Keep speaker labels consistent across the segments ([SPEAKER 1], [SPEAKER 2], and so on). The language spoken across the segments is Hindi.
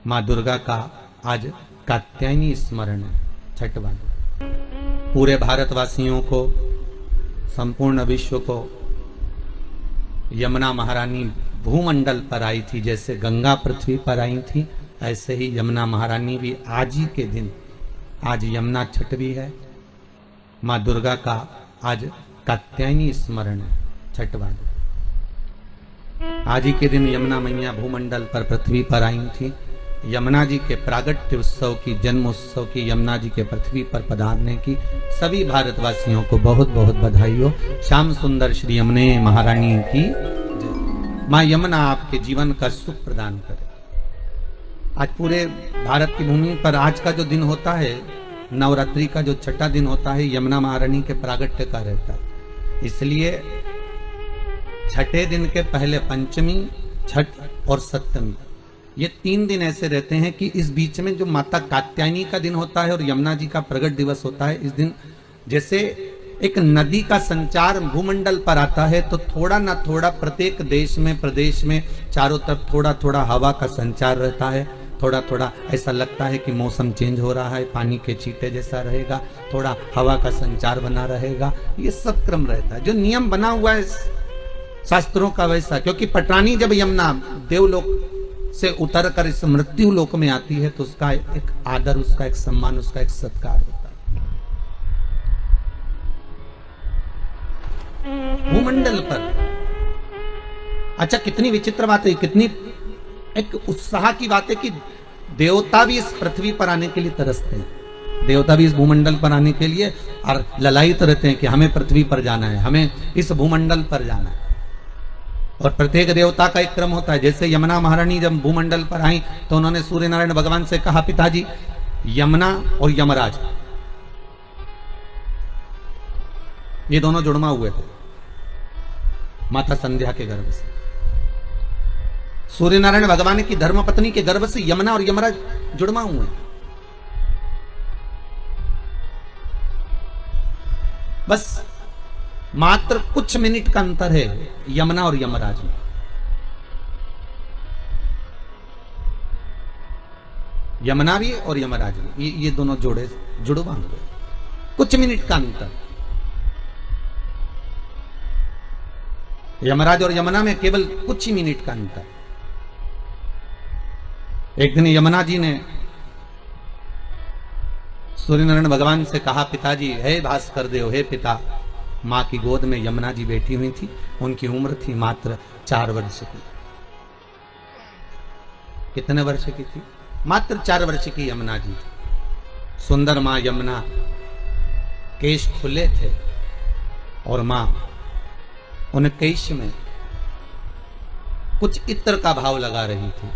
[SPEAKER 1] माँ दुर्गा का आज कात्यायनी स्मरण छठवां। पूरे भारतवासियों को, संपूर्ण विश्व को यमुना महारानी भूमंडल पर आई थी। जैसे गंगा पृथ्वी पर आई थी, ऐसे ही यमुना महारानी भी आज ही के दिन, आज यमुना छठ भी है, माँ दुर्गा का आज कात्यायनी स्मरण छठवां। आज ही के दिन यमुना मैया भूमंडल पर पृथ्वी पर आई थी। यमुना जी के प्रागट्य उत्सव की, जन्म उत्सव की, यमुना जी के पृथ्वी पर पधारने की सभी भारतवासियों को बहुत बहुत बधाई हो। श्याम सुंदर श्री यमुने महारानी की माँ यमुना आपके जीवन का सुख प्रदान करे। आज पूरे भारत की भूमि पर आज का जो दिन होता है, नवरात्रि का जो छठा दिन होता है, यमुना महारानी के प्रागट्य का रहता है। इसलिए छठे दिन के पहले पंचमी, छठ और सप्तमी, ये 3 दिन ऐसे रहते हैं कि इस बीच में जो माता कात्यायनी का दिन होता है और यमुना जी का प्रगट दिवस होता है, इस दिन जैसे एक नदी का संचार भूमंडल पर आता है, तो थोड़ा ना थोड़ा प्रत्येक देश में, प्रदेश में चारों तरफ थोड़ा थोड़ा हवा का संचार रहता है। थोड़ा थोड़ा ऐसा लगता है कि मौसम चेंज हो रहा है, पानी के छींटे जैसा रहेगा, थोड़ा हवा का संचार बना रहेगा। ये सब क्रम रहता है, जो नियम बना हुआ है शास्त्रों का वैसा। क्योंकि पटरानी जब यमुना देवलोक से उतर कर इस मृत्यु लोक में आती है, तो उसका एक आदर, उसका एक सम्मान, उसका एक सत्कार होता है भूमंडल पर। अच्छा, कितनी विचित्र बात है, कितनी एक उत्साह की बात है कि देवता भी इस पृथ्वी पर आने के लिए तरसते हैं। देवता भी इस भूमंडल पर आने के लिए और ललायित रहते हैं कि हमें पृथ्वी पर जाना है, हमें इस भूमंडल पर जाना है। और प्रत्येक देवता का एक क्रम होता है। जैसे यमुना महारानी जब भूमंडल पर आई, तो उन्होंने सूर्य नारायण भगवान से कहा, पिताजी यमुना और यमराज ये दोनों जुड़मा हुए थे माता संध्या के गर्भ से। सूर्य नारायण भगवान की धर्मपत्नी के गर्भ से यमुना और यमराज जुड़मा हुए। बस मात्र कुछ मिनट का अंतर है यमुना और यमराज में। यमुना भी और यमराज भी, ये दोनों जुड़वा हुए, कुछ मिनट का अंतर। यमराज और यमुना में केवल कुछ ही मिनट का अंतर। एक दिन यमुना जी ने सूर्यनारायण भगवान से कहा, पिताजी, हे भास्कर देव, हे पिता। मां की गोद में यमुना जी बैठी हुई थी, उनकी उम्र थी मात्र 4 वर्ष की। कितने वर्ष की थी? मात्र 4 वर्ष की यमुना जी थी। सुंदर मां यमुना, केश खुले थे और मां उन केश में कुछ इत्र का भाव लगा रही थी।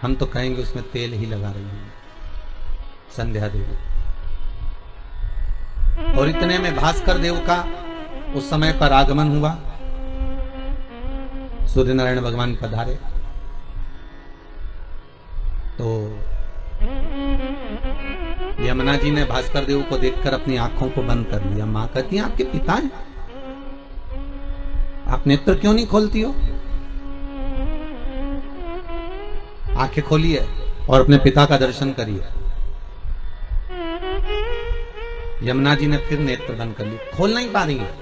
[SPEAKER 1] हम तो कहेंगे उसमें तेल ही लगा रही है संध्या देवी। और इतने में भास्कर देव का उस समय पर आगमन हुआ। सूर्य नारायण भगवान पधारे तो यमुना जी ने भास्कर देव को देखकर अपनी आंखों को बंद कर लिया। मां कहती है, आपके पिता हैं, आप नेत्र क्यों नहीं खोलती हो? आंखें खोलिए और अपने पिता का दर्शन करिए। यमुना जी ने फिर नेत्र बंद कर लिए, खोल नहीं पा रही है।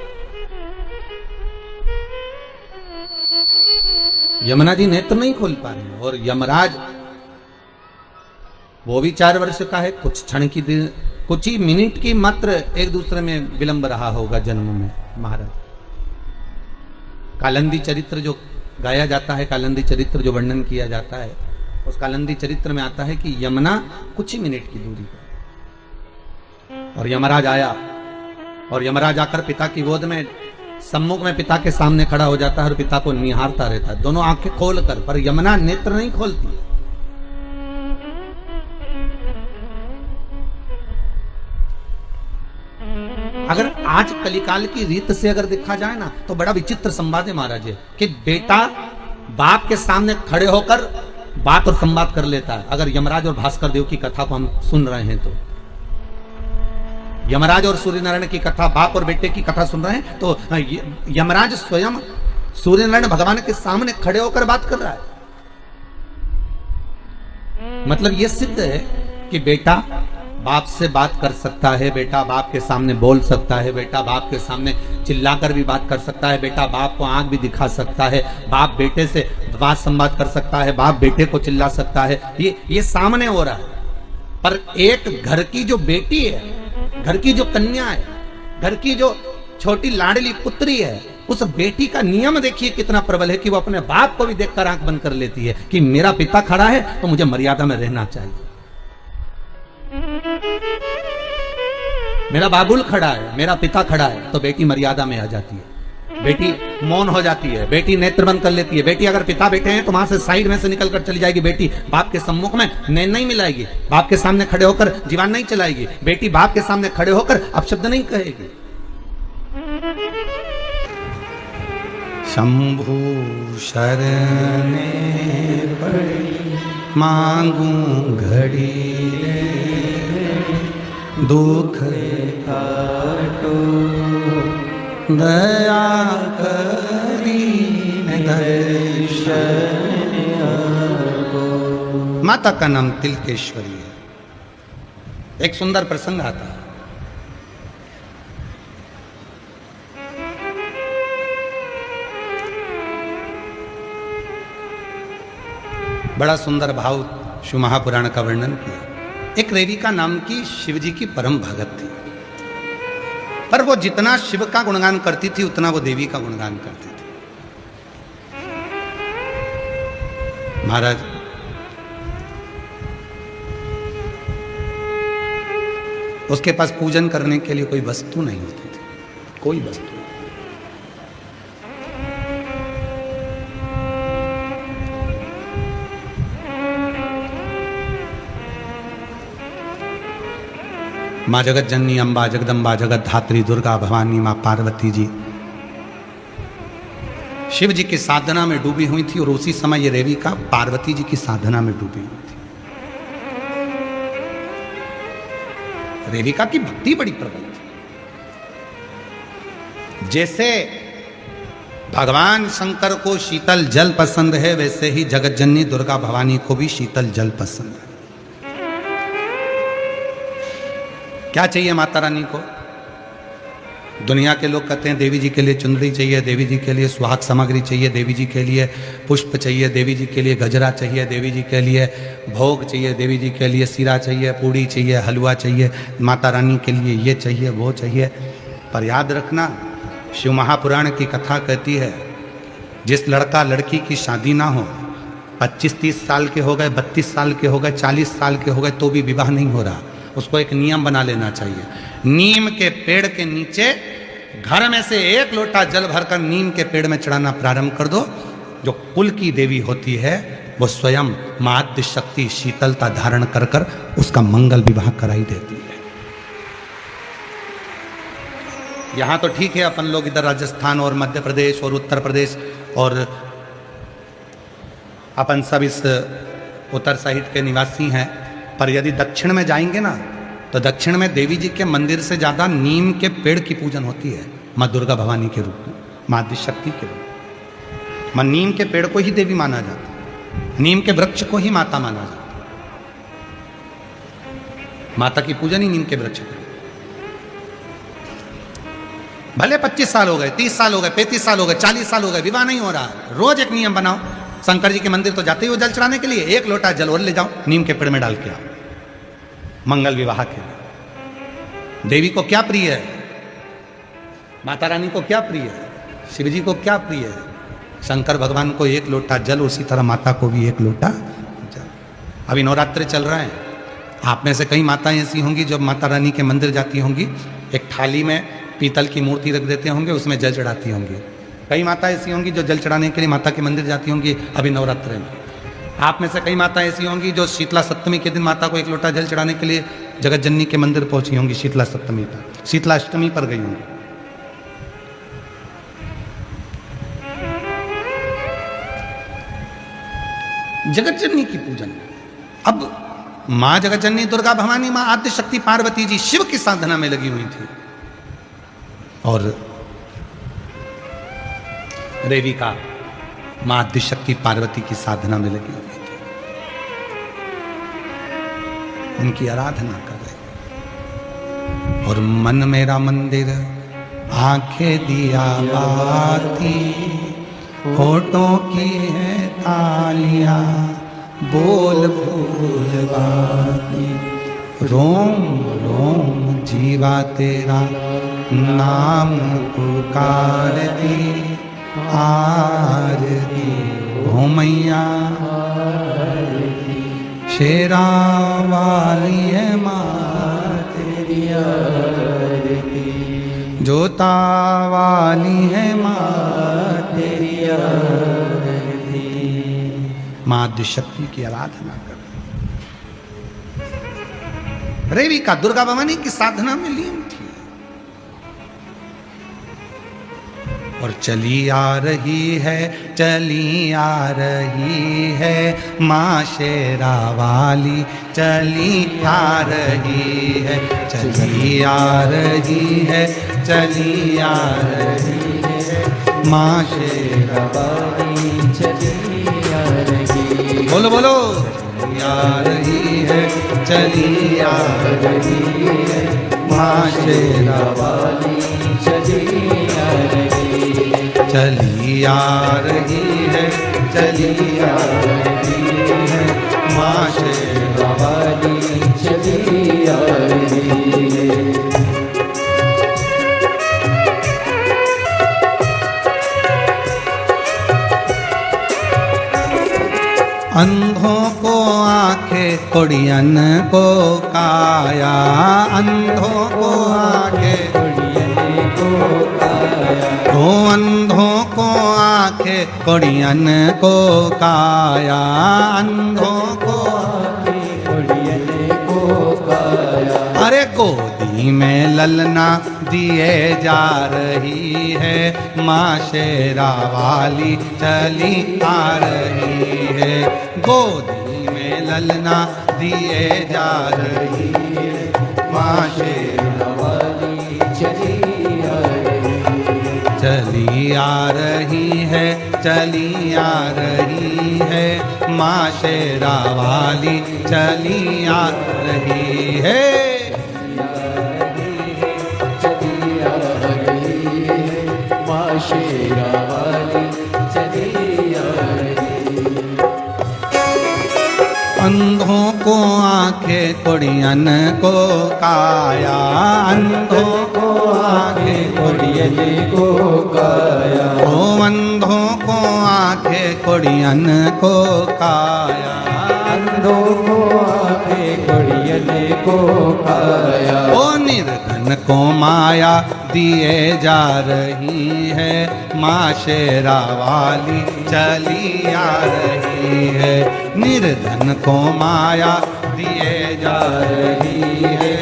[SPEAKER 1] यमुना जी नेत्र नहीं खोल पा रही है। और यमराज, वो भी 4 वर्ष का है। कुछ क्षण की, कुछ ही मिनट की मात्र एक दूसरे में विलंब रहा होगा जन्म में। महाराज, कालिंदी चरित्र जो गाया जाता है, कालिंदी चरित्र जो वर्णन किया जाता है, उस कालिंदी चरित्र में आता है कि यमुना कुछ ही मिनट की दूरी पर, और यमराज आया और यमराज आकर पिता की गोद में सम्मुख में पिता के सामने खड़ा हो जाता है और पिता को निहारता रहता है, दोनों आंखें खोलकर। पर यमुना नेत्र नहीं खोलती। अगर आज कलिकाल की रीत से अगर देखा जाए ना, तो बड़ा विचित्र संवाद है महाराज कि बेटा बाप के सामने खड़े होकर बात और संवाद कर लेता है। अगर यमराज और भास्कर देव की कथा को हम सुन रहे हैं, तो यमराज और सूर्यनारायण की कथा, बाप और बेटे की कथा सुन रहे हैं, तो यमराज स्वयं सूर्यनारायण भगवान के सामने खड़े होकर बात कर रहा है। मतलब ये सिद्ध है कि बेटा बाप से बात कर सकता है, बेटा बाप के सामने बोल सकता है, बेटा बाप के सामने चिल्लाकर भी बात कर सकता है, बेटा बाप को आंख भी दिखा सकता है, बाप बेटे से बात संवाद कर सकता है, बाप बेटे को चिल्ला सकता है। ये सामने हो रहा है। पर एक घर की जो बेटी है, घर की जो कन्या है, घर की जो छोटी लाडली पुत्री है, उस बेटी का नियम देखिए कितना प्रबल है कि वो अपने बाप को भी देखकर आंख बंद कर लेती है कि मेरा पिता खड़ा है तो मुझे मर्यादा में रहना चाहिए। मेरा बाबुल खड़ा है, मेरा पिता खड़ा है, तो बेटी मर्यादा में आ जाती है, बेटी मौन हो जाती है, बेटी नेत्र बंद कर लेती है। बेटी अगर पिता बैठे हैं तो वहां से साइड में से निकल कर चली जाएगी। बेटी बाप के सम्मुख में नैन नहीं मिलाएगी, बाप के सामने खड़े होकर जीवान नहीं चलाएगी, बेटी बाप के सामने खड़े होकर अपशब्द नहीं कहेगी। शंभु शरणे पड़ी मांगू घड़ी दुख काटो दया करी दर्शन को। माता का नाम तिलकेश्वरी है। एक सुंदर प्रसंग आता है। बड़ा सुंदर भाव शिव महापुराण का वर्णन किया। एक रेविका नाम की शिवजी की परम भगत थी, पर वो जितना शिव का गुणगान करती थी उतना वो देवी का गुणगान करती थी। महाराज उसके पास पूजन करने के लिए कोई वस्तु नहीं होती थी, कोई वस्तु। माँ जगत जननी अम्बा जगदम्बा जगत धात्री दुर्गा भवानी माँ पार्वती जी शिव जी की साधना में डूबी हुई थी, और उसी समय ये रेविका पार्वती जी की साधना में डूबी हुई थी। रेविका की भक्ति बड़ी प्रबल थी। जैसे भगवान शंकर को शीतल जल पसंद है, वैसे ही जगत जननी दुर्गा भवानी को भी शीतल जल पसंद है। क्या चाहिए माता रानी को? दुनिया के लोग कहते हैं देवी जी के लिए चुनरी चाहिए, देवी जी के लिए सुहाग सामग्री चाहिए, देवी जी के लिए पुष्प चाहिए, देवी जी के लिए गजरा चाहिए, देवी जी के लिए भोग चाहिए, देवी जी के लिए सीरा चाहिए, पूड़ी चाहिए, हलवा चाहिए, माता रानी के लिए ये चाहिए वो चाहिए। पर याद रखना, शिव महापुराण की कथा कहती है जिस लड़का लड़की की शादी ना हो, 25-30 साल के हो गए, 32 साल के हो गए, 40 साल के हो गए, तो भी विवाह नहीं हो रहा, उसको एक नियम बना लेना चाहिए। नीम के पेड़ के नीचे घर में से एक लोटा जल भरकर नीम के पेड़ में चढ़ाना प्रारंभ कर दो। जो कुल की देवी होती है वो स्वयं मातृ शक्ति शीतलता धारण कर कर उसका मंगल विवाह कराई देती है। यहां तो ठीक है, अपन लोग इधर राजस्थान और मध्य प्रदेश और उत्तर प्रदेश और अपन सब इस उत्तर साइड के निवासी हैं, पर यदि दक्षिण में जाएंगे ना तो दक्षिण में देवी जी के मंदिर से ज्यादा नीम के पेड़ की पूजन होती है, माँ दुर्गा भवानी के रूप में, माँ आदिशक्ति के रूप में। माँ नीम के पेड़ को ही देवी माना जाता है, नीम के वृक्ष को ही माता माना जाता है। माता की पूजन ही नीम के वृक्ष पर। भले 25 साल हो गए, 30 साल हो गए, 35 साल हो गए, 40 साल हो गए, विवाह नहीं हो रहा, रोज एक नियम बनाओ। शंकर जी के मंदिर तो जाते ही हो जल चढ़ाने के लिए, एक लोटा जल और ले जाओ, नीम के पेड़ में डाल के आओ, मंगल विवाह के लिए। देवी को क्या प्रिय है? माता रानी को क्या प्रिय है? शिव जी को क्या प्रिय है? शंकर भगवान को एक लोटा जल, उसी तरह माता को भी एक लोटा जल। अभी नवरात्रे चल रहे हैं, आप में से कई माताएं ऐसी होंगी जो माता रानी के मंदिर जाती होंगी, एक थाली में पीतल की मूर्ति रख देते होंगे, उसमें जल चढ़ाती होंगी। कई माता ऐसी होंगी जो जल चढ़ाने के लिए माता के मंदिर जाती होंगी अभी नवरात्रे में। आप में से कई माता ऐसी होंगी जो शीतला सप्तमी के दिन माता को एक लोटा जल चढ़ाने के लिए जगत जननी के मंदिर पहुंची होंगी शीतला सप्तमी पर, शीतला अष्टमी पर गई होंगी। जगत जननी की पूजन। अब मां जगत जननी दुर्गा भवानी, मां आद्य शक्ति पार्वती जी शिव की साधना में लगी हुई थी, और रेविका मां आद्य शक्ति पार्वती की साधना में लगी हुई थी। उनकी आराधना कर रहे। और मन मेरा मंदिर, आंखें दिया बाती, होठों की है तालियां, बोल फूल बाती, रोम रोम जीवा तेरा नाम पुकारती, आरती हो मैया शेरा वाली है माँ तेरी आरती, जोता वाली है माँ तेरी आरती। माँ आदिशक्ति की आराधना कर। रेविका दुर्गा भवानी की साधना में लीन थी और चली आ रही है, चली आ रही है माँ शेरा वाली, चली आ रही है, चली आ रही है, चली आ रही है माँ शेरा वाली, चली आ रही है। बोलो बोलो, चली आ रही है, चली आ रही है माँ शेरा वाली, चली आ रही है, चली आ रही है, चली आ रही है माँ शेरा वाली, चली आ रही है। अंधों को आंखें, कोड़ियन को काया, अंधों को आंखें, कोड़ियन को काया, ओ अंधों को आंखें, कोड़ियन को काया, अंधों को आंखें, कोड़ियन को काया। अरे गोदी में ललना दिए जा रही है माँ शेरा वाली, चली आ रही है, गोदी में ललना दिए जा रही है माँ शेरा वाली, चली आ रही है, चली आ रही है, चली आ रही है माँ शेरा वाली, चली आ रही है, शेरा वाली, चली आ रही। अंधों को आंखें, कोड़ियन को काया, अंधों को आंखें, कोड़ियन को काया, ओ अंधों को आंखें, कोड़ियन को काया, अंधों को आंखें, कोड़ियन को काया, ओ निर्धन को माया दिए जा रही है माँ शेरा वाली, चली आ रही है, निर्धन को माया दिए जा रही है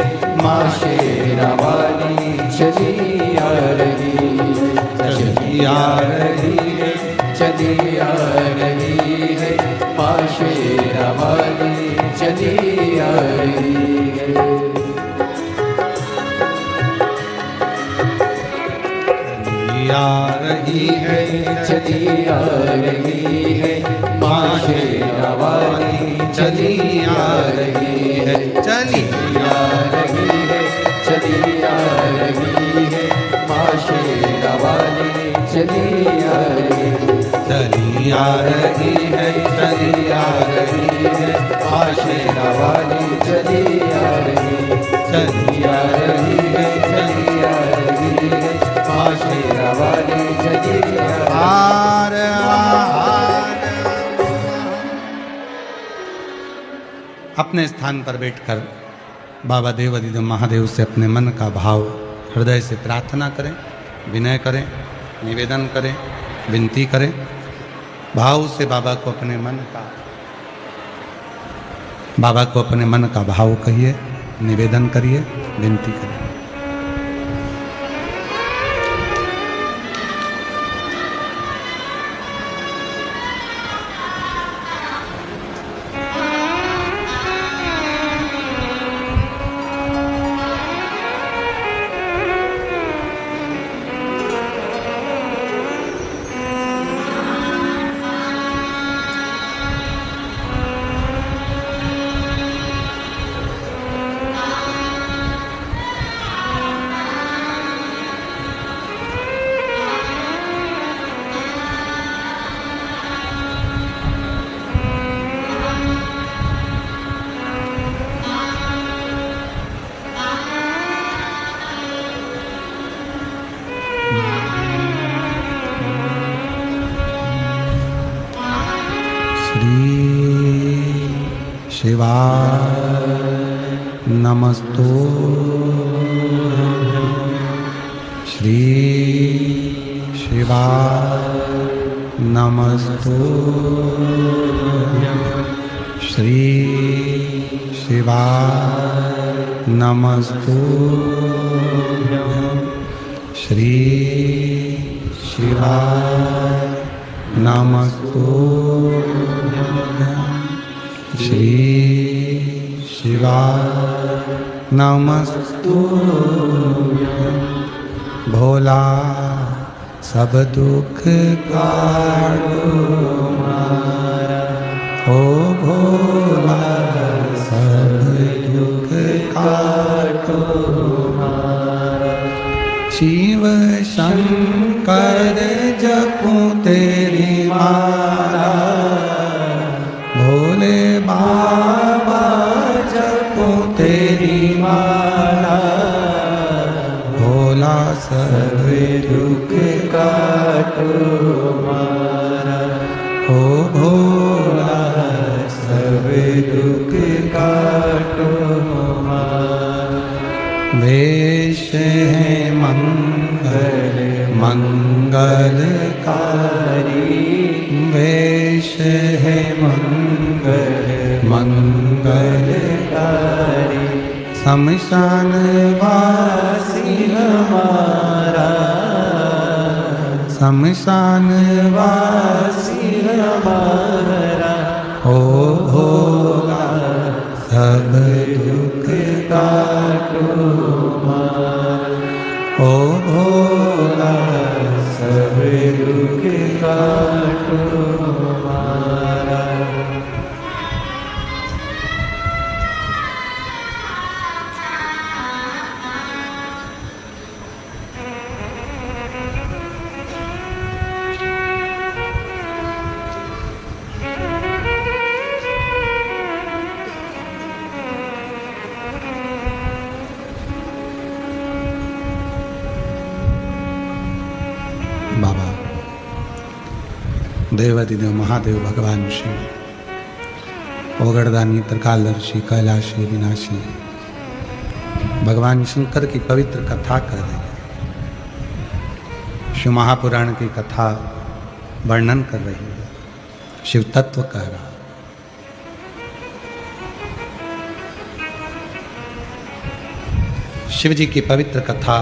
[SPEAKER 1] माँ शेरा वाली, चली आ रही है, चली आ रही है, चली आ रही है माँ शेरा वाली, चली आ रही है। आ रही है, चली आ रही है माँ शेरा वाली, चली आ रही है, चली आ रही है, चली आ रही है माँ शेरा वाली, चली आ रही है, चली आ रही है, चली आ रही है माँ शेरा वाली, चली आ रही है, चली आ रही है, चली आ रही है माँ शेरा वाली, चली आ रही है। अपने स्थान पर बैठकर बाबा देवाधिदेव महादेव से अपने मन का भाव हृदय से प्रार्थना करें, विनय करें, निवेदन करें, विनती करें, भाव से बाबा को अपने मन का भाव कहिए, निवेदन करिए, विनती करिए। शिवाय नमस्तुभ्यं श्री शिवाय नमस्तुभ्यं श्री शिवाय नमस्तुभ्यं श्री शिवाय नमस्तुभ्यं श्री शिवाय नमस्तुभ्यं भोला सब दुख काटो मारा, ओ भोला सब दुख काटो मारा। शिव शंकर जपूं तेरी माला, भोले बाबा जपूं तेरी माला, भोला सब दुख काटो मारा, ओ भोला सब दुख काटो मारा। वेश है मंगल मंगलकारी, वेश है मंगल मंगलकारी, शमशान वासी हमारा, शमशान वासी हमारा, ओ भोला सब दुख काटो मारा, ओ भोला सब दुख काटो मारा। बाबा देवादिदेव महादेव भगवान शिव ओगड़दानी त्रिकालदर्शी कैलाशी विनाशी भगवान शंकर की पवित्र कथा कर रहे हैं। शिव महापुराण की कथा वर्णन कर रही है, शिव तत्व कह रहा। शिव जी की पवित्र कथा,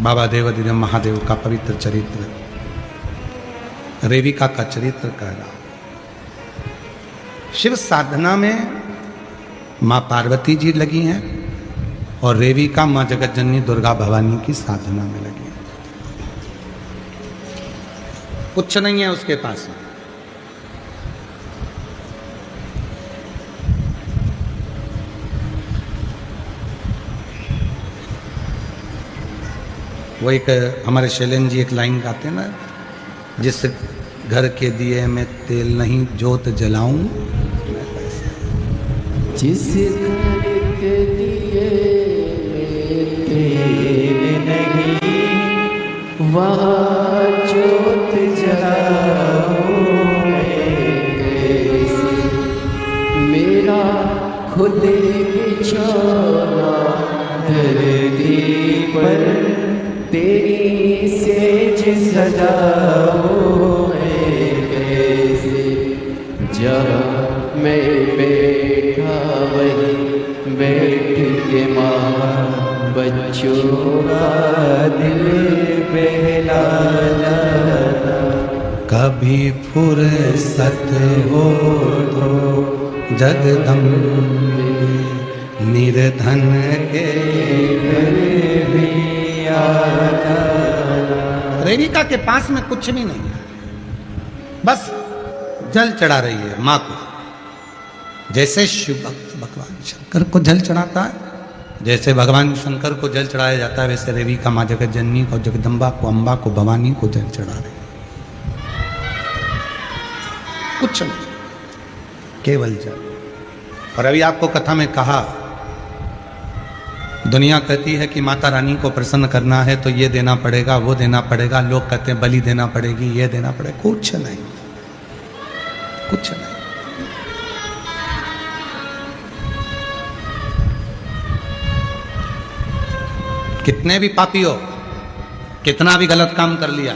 [SPEAKER 1] बाबा देवादिदेव महादेव का पवित्र चरित्र, रेविका का चरित्र कह रहा। शिव साधना में मां पार्वती जी लगी हैं और रेविका मां जगतजननी दुर्गा भवानी की साधना में लगी हैं। कुछ नहीं है उसके पास। वो एक हमारे शैलेंद्र जी एक लाइन गाते हैं ना, जिस घर के दिए में तेल नहीं जोत जलाऊं,
[SPEAKER 2] जिस घर के दिए में तेल नहीं वहाँ जोत जलाऊं कैसे। मेरा खुद बिछौना धरती पर तेरी सेज सजाऊं कैसे। जहाँ मैं बैठा वहीं बैठ के माँ बच्चों का दिल बहला जाना।
[SPEAKER 1] कभी फुर्सत हो तो जगदम्बे निर्धन के घर भी आ जाना। रेविका के पास में कुछ भी नहीं है, बस जल चढ़ा रही है माँ को। जैसे शिव भक्त भगवान शंकर को जल चढ़ाता है, जैसे भगवान शंकर को जल चढ़ाया जाता है, वैसे रेविका माँ जगत जननी को, जगदम्बा को, अम्बा को, भवानी को जल चढ़ा रही है। कुछ नहीं, केवल जल। और अभी आपको कथा में कहा, दुनिया कहती है कि माता रानी को प्रसन्न करना है तो ये देना पड़ेगा, वो देना पड़ेगा। लोग कहते हैं बलि देना पड़ेगी, ये देना पड़ेगा। कुछ नहीं, कुछ नहीं। कितने भी पापी हो, कितना भी गलत काम कर लिया,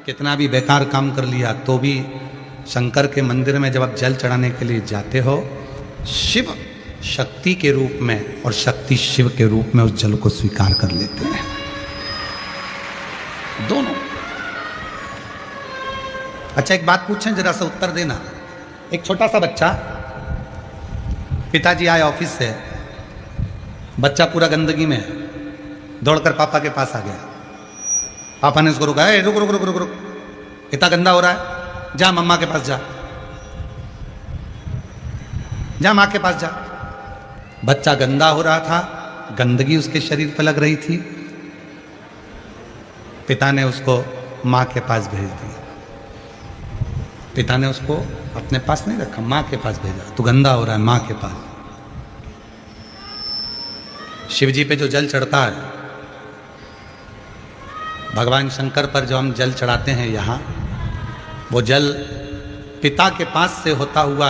[SPEAKER 1] कितना भी बेकार काम कर लिया, तो भी शंकर के मंदिर में जब आप जल चढ़ाने के लिए जाते हो, शिव शक्ति के रूप में और शक्ति शिव के रूप में उस जल को स्वीकार कर लेते हैं, दोनों। अच्छा, एक बात पूछें, जरा सा उत्तर देना। एक छोटा सा बच्चा, पिताजी आए ऑफिस से, बच्चा पूरा गंदगी में है, दौड़कर पापा के पास आ गया। पापा ने उसको रुका, रुक रुक रुक रुक रुक, इतना गंदा हो रहा है, जा मम्मा के पास जा, जा माँ के पास जा। बच्चा गंदा हो रहा था, गंदगी उसके शरीर पर लग रही थी, पिता ने उसको माँ के पास भेज दिया। पिता ने उसको अपने पास नहीं रखा, माँ के पास भेजा। तू गंदा हो रहा है, माँ के पास। शिव जी पे जो जल चढ़ता है, भगवान शंकर पर जो हम जल चढ़ाते हैं यहाँ, वो जल पिता के पास से होता हुआ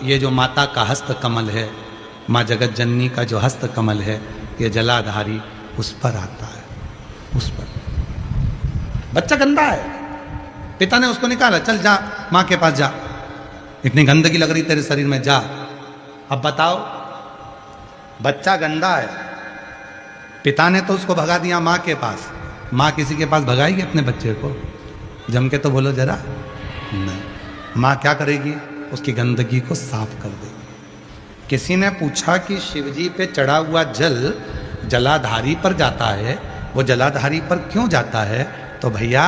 [SPEAKER 1] ये जो माता का हस्त कमल है, माँ जगत जननी का जो हस्त कमल है, ये जलाधारी उस पर आता है, उस पर। बच्चा गंदा है, पिता ने उसको निकाला, चल जा माँ के पास जा, इतनी गंदगी लग रही तेरे शरीर में, जा। अब बताओ, बच्चा गंदा है, पिता ने तो उसको भगा दिया माँ के पास। माँ किसी के पास भगाएगी अपने बच्चे को? जम के तो बोलो जरा, नहीं। माँ क्या करेगी? उसकी गंदगी को साफ कर देगी। किसी ने पूछा कि शिवजी पे चढ़ा हुआ जल जलाधारी पर जाता है, वो जलाधारी पर क्यों जाता है? तो भैया,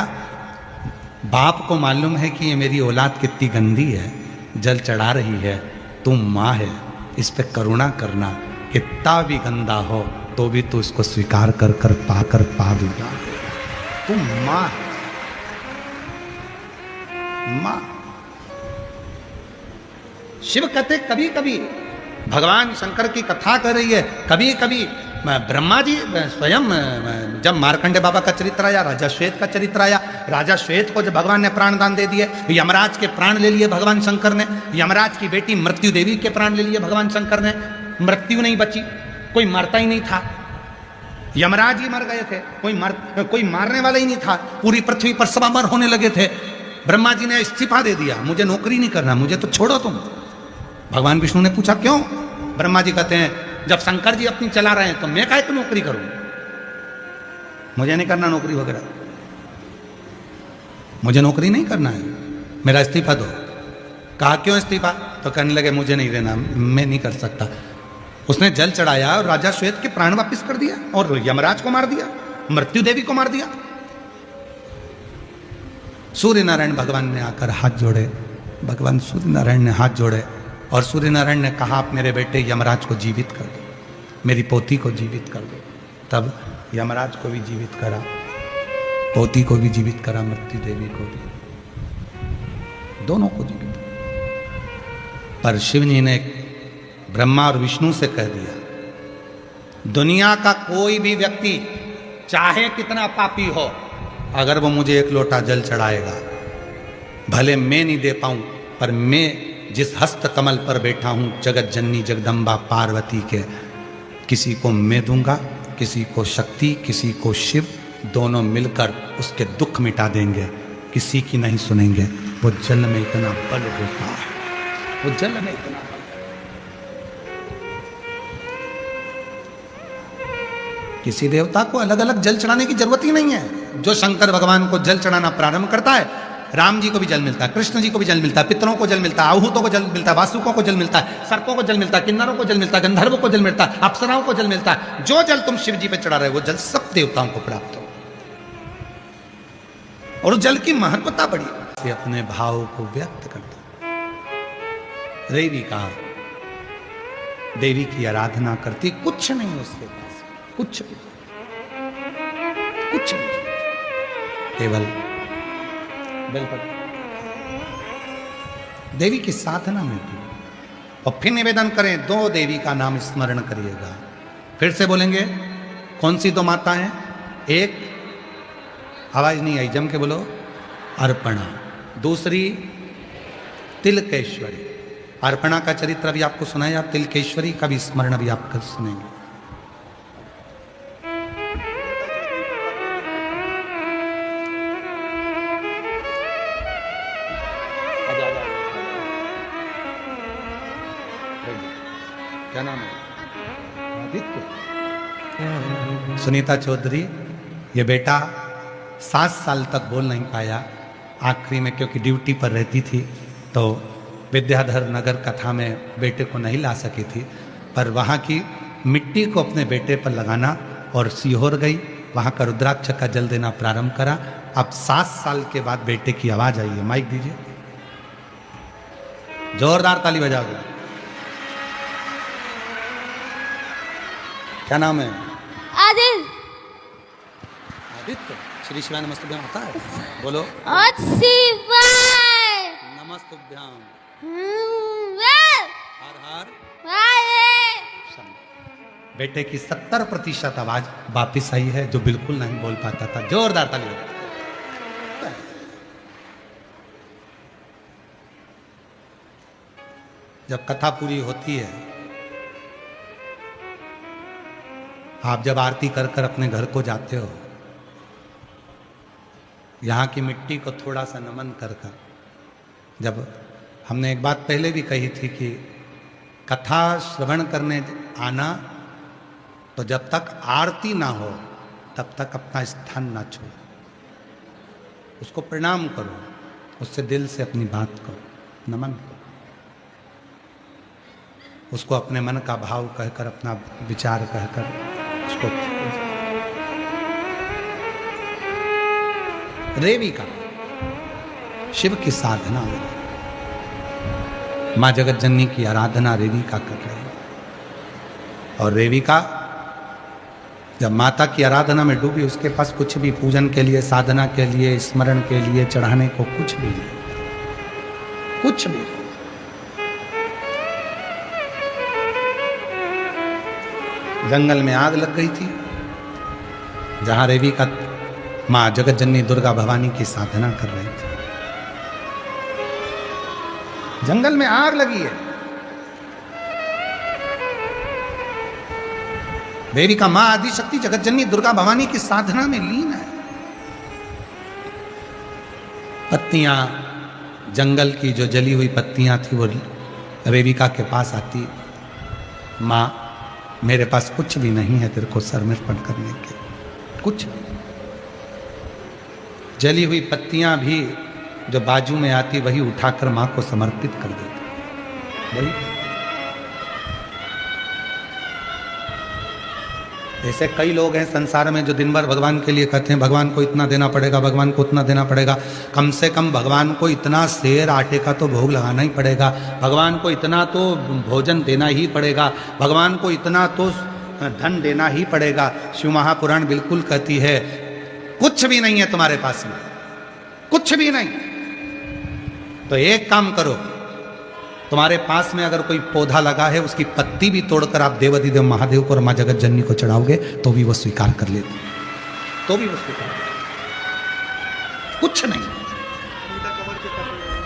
[SPEAKER 1] बाप को मालूम है कि ये मेरी औलाद कितनी गंदी है, जल चढ़ा रही है, तुम माँ है, इस पे करुणा करना, कितना भी गंदा हो तो भी तू इसको स्वीकार कर पा दूंगा। तुम माँ, माँ। शिव कहते कभी कभी, भगवान शंकर की कथा कर रही है, कभी कभी ब्रह्मा जी स्वयं, जब मार्कंडे बाबा का चरित्र आया, राजा श्वेत का चरित्र आया, राजा श्वेत को जब भगवान ने प्राण दान दे दिए, यमराज के प्राण ले लिए भगवान शंकर ने, यमराज की बेटी मृत्यु देवी के प्राण ले लिए भगवान शंकर ने, मृत्यु नहीं बची, कोई मरता ही नहीं था, यमराज ही मर गए थे, कोई मारने वाला ही नहीं था, पूरी पृथ्वी पर सब अमर होने लगे थे। ब्रह्मा जी ने इस्तीफा दे दिया, मुझे नौकरी नहीं करना, मुझे तो छोड़ो तुम। भगवान विष्णु ने पूछा क्यों? ब्रह्मा जी कहते हैं जब शंकर जी अपनी चला रहे हैं तो मैं काहे को नौकरी करूं, मुझे नहीं करना नौकरी वगैरह, मुझे नौकरी नहीं करना है, मेरा इस्तीफा दो। कहा क्यों इस्तीफा? तो कहने लगे मुझे नहीं देना, मैं नहीं कर सकता। उसने जल चढ़ाया और राजा श्वेत के प्राण वापिस कर दिया और यमराज को मार दिया, मृत्यु देवी को मार दिया। सूर्य नारायण भगवान ने आकर हाथ जोड़े, भगवान सूर्य नारायण ने हाथ जोड़े और सूर्य नारायण ने कहा आप मेरे बेटे यमराज को जीवित कर दो, मेरी पोती को जीवित कर दो। तब यमराज को भी जीवित करा, पोती को भी जीवित करा, मृत्यु देवी को भी, दोनों को जीवित करा। पर शिव जी ने ब्रह्मा और विष्णु से कह दिया, दुनिया का कोई भी व्यक्ति चाहे कितना पापी हो, अगर वो मुझे एक लोटा जल चढ़ाएगा, भले मैं नहीं दे पाऊं, पर मैं जिस हस्त कमल पर बैठा हूं, जगत जननी जगदम्बा पार्वती के, किसी को मैं दूंगा, किसी को शक्ति, किसी को शिव, दोनों मिलकर उसके दुख मिटा देंगे, किसी की नहीं सुनेंगे। वो जल में इतना बल होता है, वो जल में इतना बल। किसी देवता को अलग अलग जल चढ़ाने की जरूरत ही नहीं है। जो शंकर भगवान को जल चढ़ाना प्रारंभ करता है, राम जी को भी जल मिलता है, कृष्ण जी को भी जल मिलता है, पितरों को जल मिलता है, आहूतों को जल मिलता है, वासुकों को जल मिलता है, सर्पों को जल मिलता है, किन्नरों को जल मिलता है, गंधर्वों को जल मिलता है, अप्सराओं को जल मिलता है। जो जल तुम शिव जी पे चढ़ा रहे हो, वो जल सब देवताओं को प्राप्त हो। और उस जल की महत्वता बड़ी से अपने भाव को व्यक्त करता। देवी कहा, देवी की आराधना करती, कुछ नहीं उसके पास, कुछ भी, कुछ नहीं, केवल बिल्कुल देवी की साधना में भी। और फिर निवेदन करें, दो देवी का नाम स्मरण करिएगा। फिर से बोलेंगे, कौन सी दो माता हैं? एक, आवाज नहीं आई, जम के बोलो, अर्पणा। दूसरी तिलकेश्वरी। अर्पणा का चरित्र अभी आपको सुनाया, तिलकेश्वरी का भी स्मरण अभी आपको सुनेंगे। क्या नाम है? आदित्य। सुनीता चौधरी, ये बेटा 7 साल तक बोल नहीं पाया। आखिरी में क्योंकि ड्यूटी पर रहती थी तो विद्याधर नगर कथा में बेटे को नहीं ला सकी थी, पर वहाँ की मिट्टी को अपने बेटे पर लगाना और सीहोर गई, वहाँ का रुद्राक्ष का जल देना प्रारंभ करा। अब 7 साल के बाद बेटे की आवाज आई है। माइक दीजिए, जोरदार ताली बजाओ। क्या नाम है? आदित्य। श्री शिवाय नमस्तुभ्याम आता है? बोलो। नमस्तुभ्याम। हर हर। बेटे की 70% आवाज वापिस आई है, जो बिल्कुल नहीं बोल पाता था। जोरदार ताली बजाओ। जब कथा पूरी होती है, आप जब आरती कर कर अपने घर को जाते हो, यहाँ की मिट्टी को थोड़ा सा नमन कर कर, जब हमने एक बात पहले भी कही थी कि कथा श्रवण करने आना, तो जब तक आरती ना हो तब तक अपना स्थान ना छोड़ो, उसको प्रणाम करो, उससे दिल से अपनी बात करो, नमन करो, उसको अपने मन का भाव कहकर, अपना विचार कहकर उसको। रेविका शिव की साधना में, मां जगत जननी की आराधना रेविका कर रही है। और रेविका जब माता की आराधना में डूबी, उसके पास कुछ भी पूजन के लिए, साधना के लिए, स्मरण के लिए चढ़ाने को कुछ भी नहीं, कुछ भी। जंगल में आग लग गई थी, जहां रेविका मां जगत जननी दुर्गा भवानी की साधना कर रही थी। जंगल में आग लगी है, रेविका मां आदिशक्ति जगत जननी दुर्गा भवानी की साधना में लीन है। पत्तियां, जंगल की जो जली हुई पत्तियां थी, वो रेविका के पास आती। मां, मेरे पास कुछ भी नहीं है तेरे को समर्पण करने के, कुछ। जली हुई पत्तियां भी जो बाजू में आती, वही उठाकर मां को समर्पित कर देती। वही ऐसे कई लोग हैं संसार में जो दिन भर भगवान के लिए कहते हैं भगवान को इतना देना पड़ेगा, भगवान को उतना देना पड़ेगा। कम से कम भगवान को इतना सेर आटे का तो भोग लगाना ही पड़ेगा, भगवान को इतना तो भोजन देना ही पड़ेगा, भगवान को इतना तो धन देना ही पड़ेगा। शिव महापुराण बिल्कुल कहती है कुछ भी नहीं है तुम्हारे पास में, कुछ भी नहीं। तो एक काम करो, तुम्हारे पास में अगर कोई पौधा लगा है, उसकी पत्ती भी तोड़कर आप देवाधिदेव महादेव को और मां जगत जननी को चढ़ाओगे तो भी वो स्वीकार कर लेती, तो भी वो स्वीकार कर, कुछ नहीं।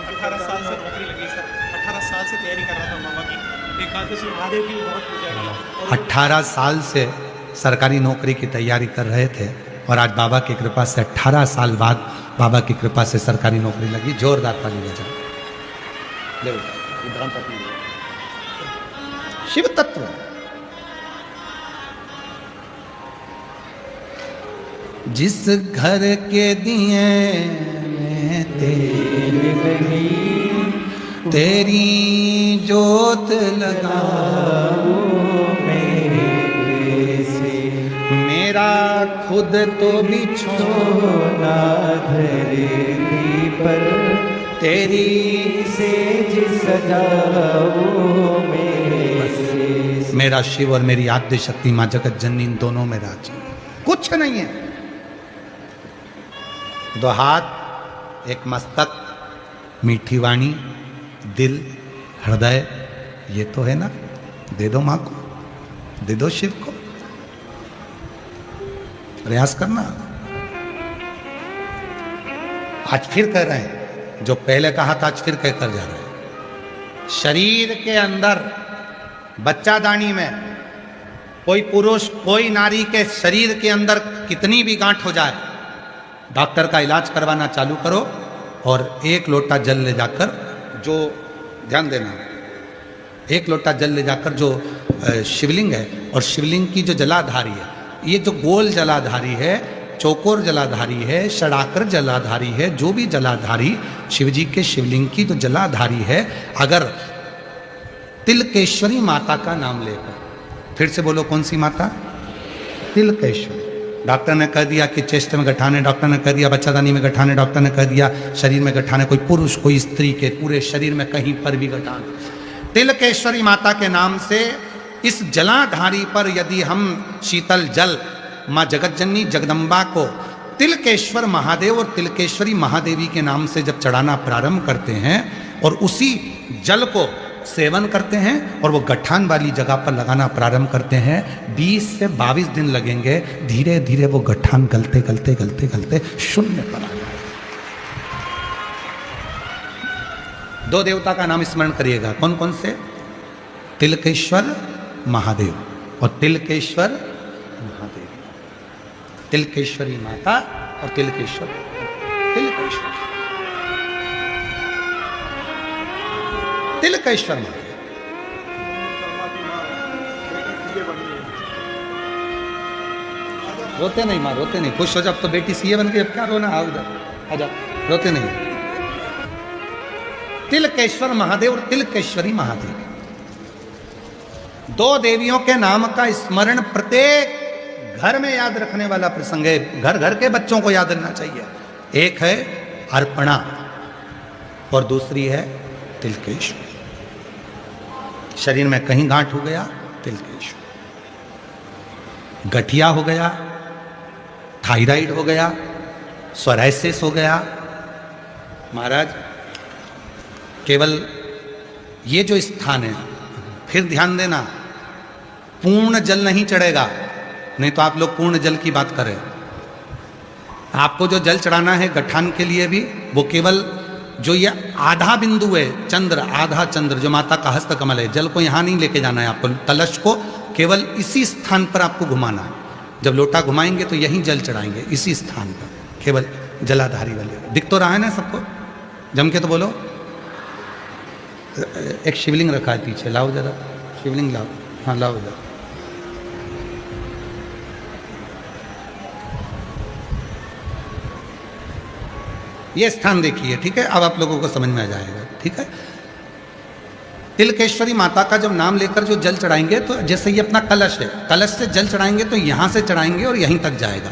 [SPEAKER 3] 18 साल से नौकरी लगी सर, 18 साल से तैयारी कर रहा था मामा की एकादशी महादेव की बहुत पूजा की।
[SPEAKER 1] 18 साल से सरकारी नौकरी की तैयारी कर रहे थे और आज बाबा की कृपा से 18 साल बाद बाबा की कृपा से सरकारी नौकरी लगी। जोरदार ताली बजाओ। शिव तत्व जिस घर के दिए में तेरे नहीं, तेरी जोत लगाओ मेरे से, मेरा खुद तो बिछोना धरती पर, तेरी सेज सजाओ मेरे से। मेरा शिव और मेरी आद्य शक्ति मां जगत जननी इन दोनों में राजी, कुछ नहीं है। 2 हाथ, एक मस्तक, मीठी वाणी, दिल, हृदय, ये तो है ना। दे दो मां को, दे दो शिव को, प्रयास करना। आज फिर कह रहे हैं, जो पहले कहा था आज फिर कहकर जा रहे हैं। शरीर के अंदर बच्चादानी में कोई पुरुष कोई नारी के शरीर के अंदर कितनी भी गांठ हो जाए, डॉक्टर का इलाज करवाना चालू करो और 1 लोटा जल ले जाकर, जो ध्यान देना, एक लोटा जल ले जाकर जो शिवलिंग है और शिवलिंग की जो जलाधारी है, ये जो गोल जलाधारी है, चौकोर जलाधारी है, षडाकर जलाधारी है, जो भी जलाधारी शिवजी के शिवलिंग की जो जलाधारी है, अगर तिलकेश्वरी माता का नाम लेकर, फिर से बोलो कौन सी माता? तिलकेश्वरी। डॉक्टर ने कह दिया कि चेस्ट में गठाने, डॉक्टर ने कह दिया बच्चादानी में गठाने, डॉक्टर ने कह दिया शरीर में गठाने, कोई पुरुष कोई स्त्री के पूरे शरीर में कहीं पर भी गठाने, तिलकेश्वरी माता के नाम से इस जलाधारी पर यदि हम शीतल जल माँ जगतजननी जगदम्बा को तिलकेश्वर महादेव और तिलकेश्वरी महादेवी के नाम से जब चढ़ाना प्रारंभ करते हैं और उसी जल को सेवन करते हैं और वो गठान वाली जगह पर लगाना प्रारंभ करते हैं, 20 से 22 दिन लगेंगे, धीरे धीरे वो गठान गलते गलते गलते गलते शून्य पर आ जाएगा। 2 देवता का नाम स्मरण करिएगा, कौन कौन से? तिलकेश्वर महादेव और तिलकेश्वर महादेव, तिलकेश्वरी माता और तिलकेश्वर तिलकेश्वर महादेव। रोते नहीं माँ, रोते नहीं, खुश हो जाओ। अब तो बेटी सीए बन गई, अब क्या रोना? आओ उधर आ जाओ, रोते नहीं। तिलकेश्वर महादेव और तिलकेश्वरी महादेव, 2 देवियों के नाम का स्मरण प्रत्येक घर में याद रखने वाला प्रसंग है। घर घर के बच्चों को याद रखना चाहिए। एक है अर्पणा और दूसरी है तिलकेश्वर। शरीर में कहीं गांठ हो गया, तिलकेश्वर। गठिया हो गया, थायराइड हो गया, सोराइसिस हो गया, महाराज केवल ये जो स्थान है, फिर ध्यान देना, पूर्ण जल नहीं चढ़ेगा, नहीं तो आप लोग पूर्ण जल की बात करें। आपको जो जल चढ़ाना है गठान के लिए भी, वो केवल जो ये आधा बिंदु है, चंद्र, आधा चंद्र जो माता का हस्त कमल है, जल को यहाँ नहीं लेके जाना है आपको, कलश को केवल इसी स्थान पर आपको घुमाना है। जब लोटा घुमाएंगे तो यहीं जल चढ़ाएंगे, इसी स्थान पर, केवल जलाधारी वाले। दिख तो रहा है ना सबको? जम के तो बोलो। एक शिवलिंग रखा है पीछे, लाओ जरा शिवलिंग लाओ। हाँ लाओ जरा। ये स्थान देखिए, ठीक है? अब आप लोगों को समझ में आ जाएगा, ठीक है? तिलकेश्वरी माता का जब नाम लेकर जो जल चढ़ाएंगे, तो जैसे ये अपना कलश है, कलश से जल चढ़ाएंगे तो यहाँ से चढ़ाएंगे और यहीं तक जाएगा।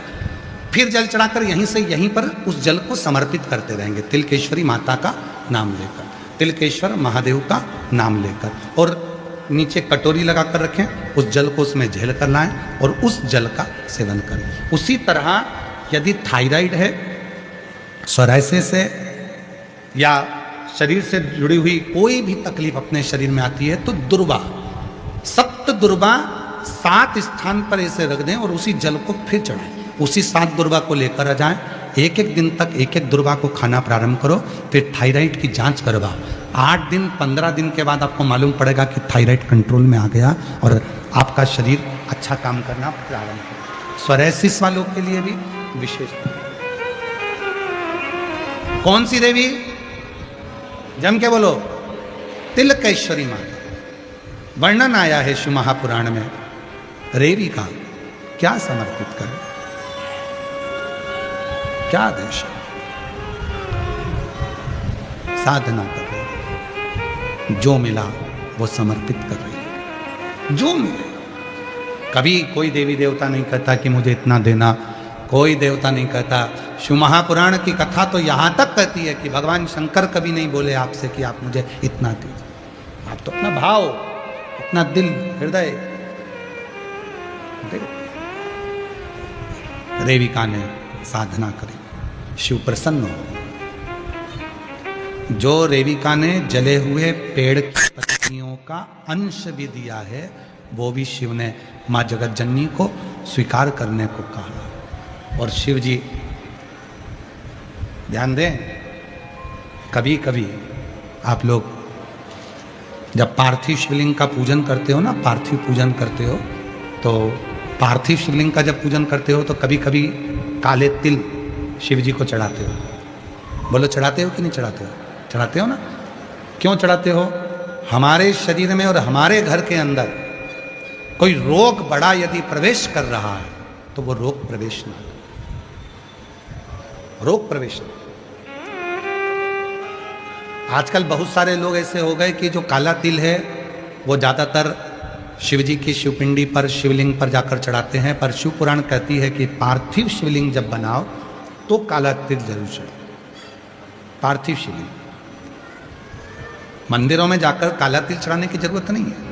[SPEAKER 1] फिर जल चढ़ाकर यहीं से यहीं पर उस जल को समर्पित करते रहेंगे, तिलकेश्वरी माता का नाम लेकर, तिलकेश्वर महादेव का नाम लेकर। और नीचे कटोरी लगा कर रखें, उस जल को उसमें झेल कर लाएं और उस जल का सेवन करें। उसी तरह यदि थायराइड है, सोराइसिस है, या शरीर से जुड़ी हुई कोई भी तकलीफ अपने शरीर में आती है, तो दुर्वा, 7 दुर्वा 7 स्थान पर ऐसे रख दें और उसी जल को फिर चढ़ाएं। उसी 7 दुर्वा को लेकर आ जाएं। एक एक दिन तक एक एक दुर्वा को खाना प्रारंभ करो। फिर थायराइड की जांच करवाओ। 8 दिन 15 दिन के बाद आपको मालूम पड़ेगा कि थायराइड कंट्रोल में आ गया और आपका शरीर अच्छा काम करना प्रारंभ करेगा। सोराइसिस वालों के लिए भी विशेष। कौन सी देवी? जम के बोलो, तिलकेश्वरी माता। वर्णन आया है शिव महापुराण में, रेवी का क्या समर्पित करें, क्या आदेश है? साधना कर रही है, जो मिला वो समर्पित कर रही है, जो मिले। कभी कोई देवी देवता नहीं कहता कि मुझे इतना देना, कोई देवता नहीं कहता। शिव महापुराण की कथा तो यहाँ तक कहती है कि भगवान शंकर कभी नहीं बोले आपसे कि आप मुझे इतना दीजिए। आप तो अपना भाव, अपना दिल, हृदय। रेविका ने साधना करी, शिव प्रसन्न हो। जो रेविका ने जले हुए पेड़ की पत्तियों का अंश भी दिया है, वो भी शिव ने माँ जगतजननी को स्वीकार करने को कहा। और शिव जी, ध्यान दें, कभी कभी आप लोग जब पार्थिव शिवलिंग का पूजन करते हो ना, पार्थिव पूजन करते हो, तो पार्थिव शिवलिंग का जब पूजन करते हो तो कभी कभी काले तिल शिव जी को चढ़ाते हो। बोलो, चढ़ाते हो कि नहीं चढ़ाते हो? चढ़ाते हो ना? क्यों चढ़ाते हो? हमारे शरीर में और हमारे घर के अंदर कोई रोग बड़ा यदि प्रवेश कर रहा है तो वो रोग प्रवेश ना, रोग प्रवेश ना। आजकल बहुत सारे लोग ऐसे हो गए कि जो काला तिल है वो ज्यादातर शिव जी की शिवपिंडी पर शिवलिंग पर जाकर चढ़ाते हैं, पर शिव पुराण कहती है कि पार्थिव शिवलिंग जब बनाओ तो काला तिल जरूर चढ़ाओ। पार्थिव शिवलिंग मंदिरों में जाकर काला तिल चढ़ाने की जरूरत नहीं है।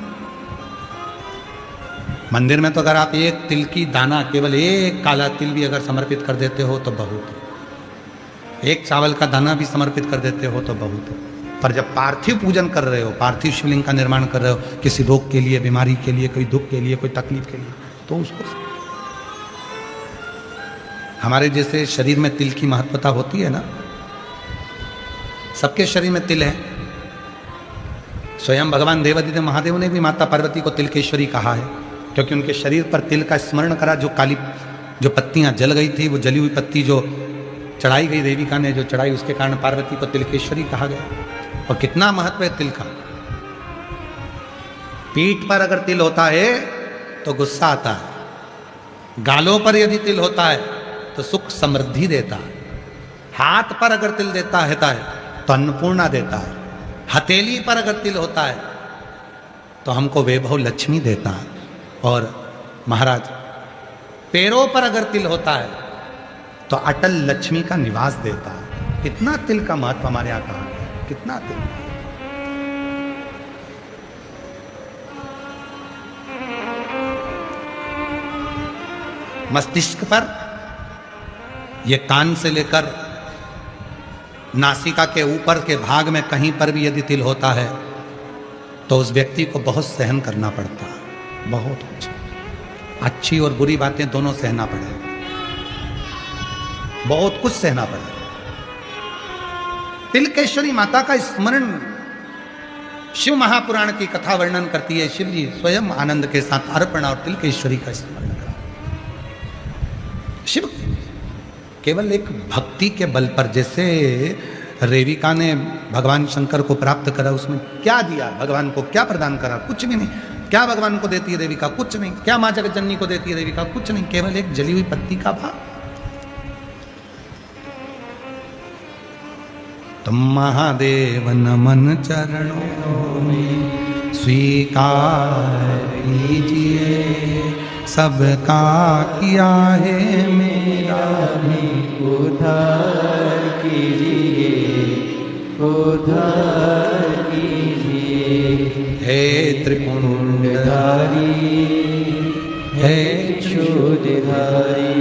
[SPEAKER 1] मंदिर में तो अगर आप एक तिल की दाना, केवल एक काला तिल भी अगर समर्पित कर देते हो तो बहुत है। एक चावल का दाना भी समर्पित कर देते हो तो बहुत है। पर जब पार्थिव पूजन कर रहे हो, पार्थिव शिवलिंग का निर्माण कर रहे हो, किसी रोग के लिए, बीमारी के लिए, कोई दुख के लिए, कोई तकलीफ के लिए, तो उसको, हमारे जैसे शरीर में तिल की महत्वता होती है ना, सबके शरीर में तिल है। स्वयं भगवान देवादिदेव महादेव ने भी माता पार्वती को तिलकेश्वरी कहा है, क्योंकि उनके शरीर पर तिल का स्मरण करा। जो काली जो पत्तियां जल गई थी, वो जली हुई पत्ती जो चढ़ाई गई देविका ने जो चढ़ाई, उसके कारण पार्वती को तिलकेश्वरी कहा गया। और कितना महत्व है तिल का। पीठ पर अगर तिल होता है तो गुस्सा आता है, गालों पर यदि तिल होता है तो सुख समृद्धि देता है, हाथ पर अगर तिल देता है तो अन्नपूर्णा देता है, हथेली पर अगर तिल होता है तो हमको वैभव लक्ष्मी देता है, और महाराज पैरों पर अगर तिल होता है तो अटल लक्ष्मी का निवास देता है। कितना तिल का महत्व हमारे यहाँ कहा गया, कितना तिल। मस्तिष्क पर, ये कान से लेकर नासिका के ऊपर के भाग में कहीं पर भी यदि तिल होता है तो उस व्यक्ति को बहुत सहन करना पड़ता है, बहुत कुछ, अच्छी और बुरी बातें दोनों सहना पड़े, बहुत कुछ सहना पड़े। तिलकेश्वरी माता का स्मरण शिव महापुराण की कथा वर्णन करती है। शिव जी स्वयं आनंद के साथ अर्पण और तिलकेश्वरी का स्मरण करा। शिव केवल एक भक्ति के बल पर, जैसे रेविका ने भगवान शंकर को प्राप्त करा, उसमें क्या दिया भगवान को, क्या प्रदान करा, कुछ भी नहीं। क्या भगवान को देती है रेविका, कुछ नहीं। क्या मां जगत जननी को देती है रेविका, कुछ नहीं, केवल एक जली हुई पत्ती का भाव। तुम महादेव नमन चरणों में स्वीकार कीजिए, सबका किया है मेरा भी
[SPEAKER 2] उद्धार कीजिए, उद्धार कीजिए।
[SPEAKER 1] हे त्रिपुंडधारी,
[SPEAKER 2] हे क्षुधारी,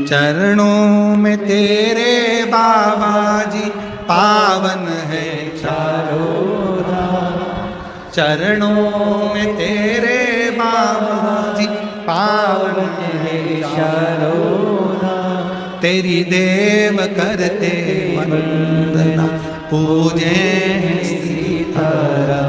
[SPEAKER 1] चरणों में तेरे बाबा जी पावन है
[SPEAKER 2] चारों धाम।
[SPEAKER 1] चरणों में तेरे बाबा जी पावन है
[SPEAKER 2] चारों धाम।
[SPEAKER 1] तेरी देव करते वंदना, पूजे
[SPEAKER 2] सीतारा,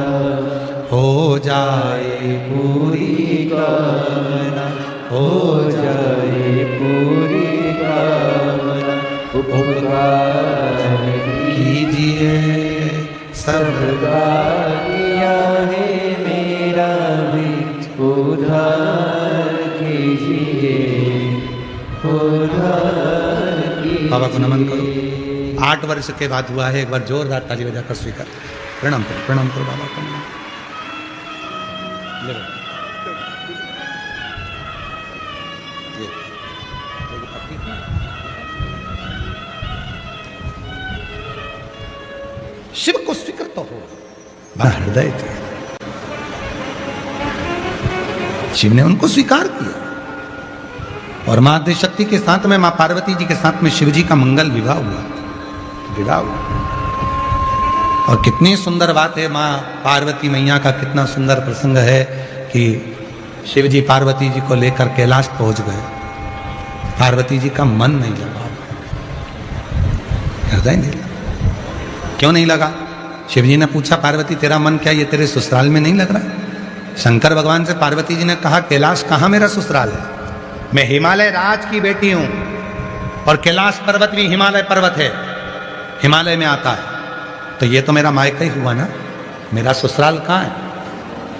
[SPEAKER 1] हो जाए
[SPEAKER 2] पूरी कामना, हो जाए पूरी कामना। उपकार
[SPEAKER 1] कीजिए
[SPEAKER 2] सबका किया है मेरा भी उद्धार कीजिए, उद्धार कीजिए।
[SPEAKER 1] बाबा को नमन करो। 8 वर्ष के बाद हुआ है, एक बार जोरदार ताली बजाकर स्वीकार। प्रणाम करो, प्रणाम करो बाबा को। शिव को स्वीकृत तो हो, बड़ा हृदय थे। शिव ने उनको स्वीकार किया, और मां शक्ति के साथ में, मां पार्वती जी के साथ में शिव जी का मंगल विवाह हुआ, विवाह हुआ। और कितनी सुंदर बात है, मां पार्वती मैया का कितना सुंदर प्रसंग है कि शिव जी पार्वती जी को लेकर कैलाश पहुंच गए। पार्वती जी का मन नहीं लगा, हृदय नहीं लगा। क्यों नहीं लगा? शिव जी ने पूछा, पार्वती तेरा मन क्या ये तेरे ससुराल में नहीं लग रहा? शंकर भगवान से पार्वती जी ने कहा, कैलाश कहाँ मेरा ससुराल है? मैं हिमालय राज की बेटी हूं, और कैलाश पर्वत भी हिमालय पर्वत है, हिमालय में आता है, तो ये तो मेरा मायका ही हुआ ना। मेरा ससुराल कहाँ है?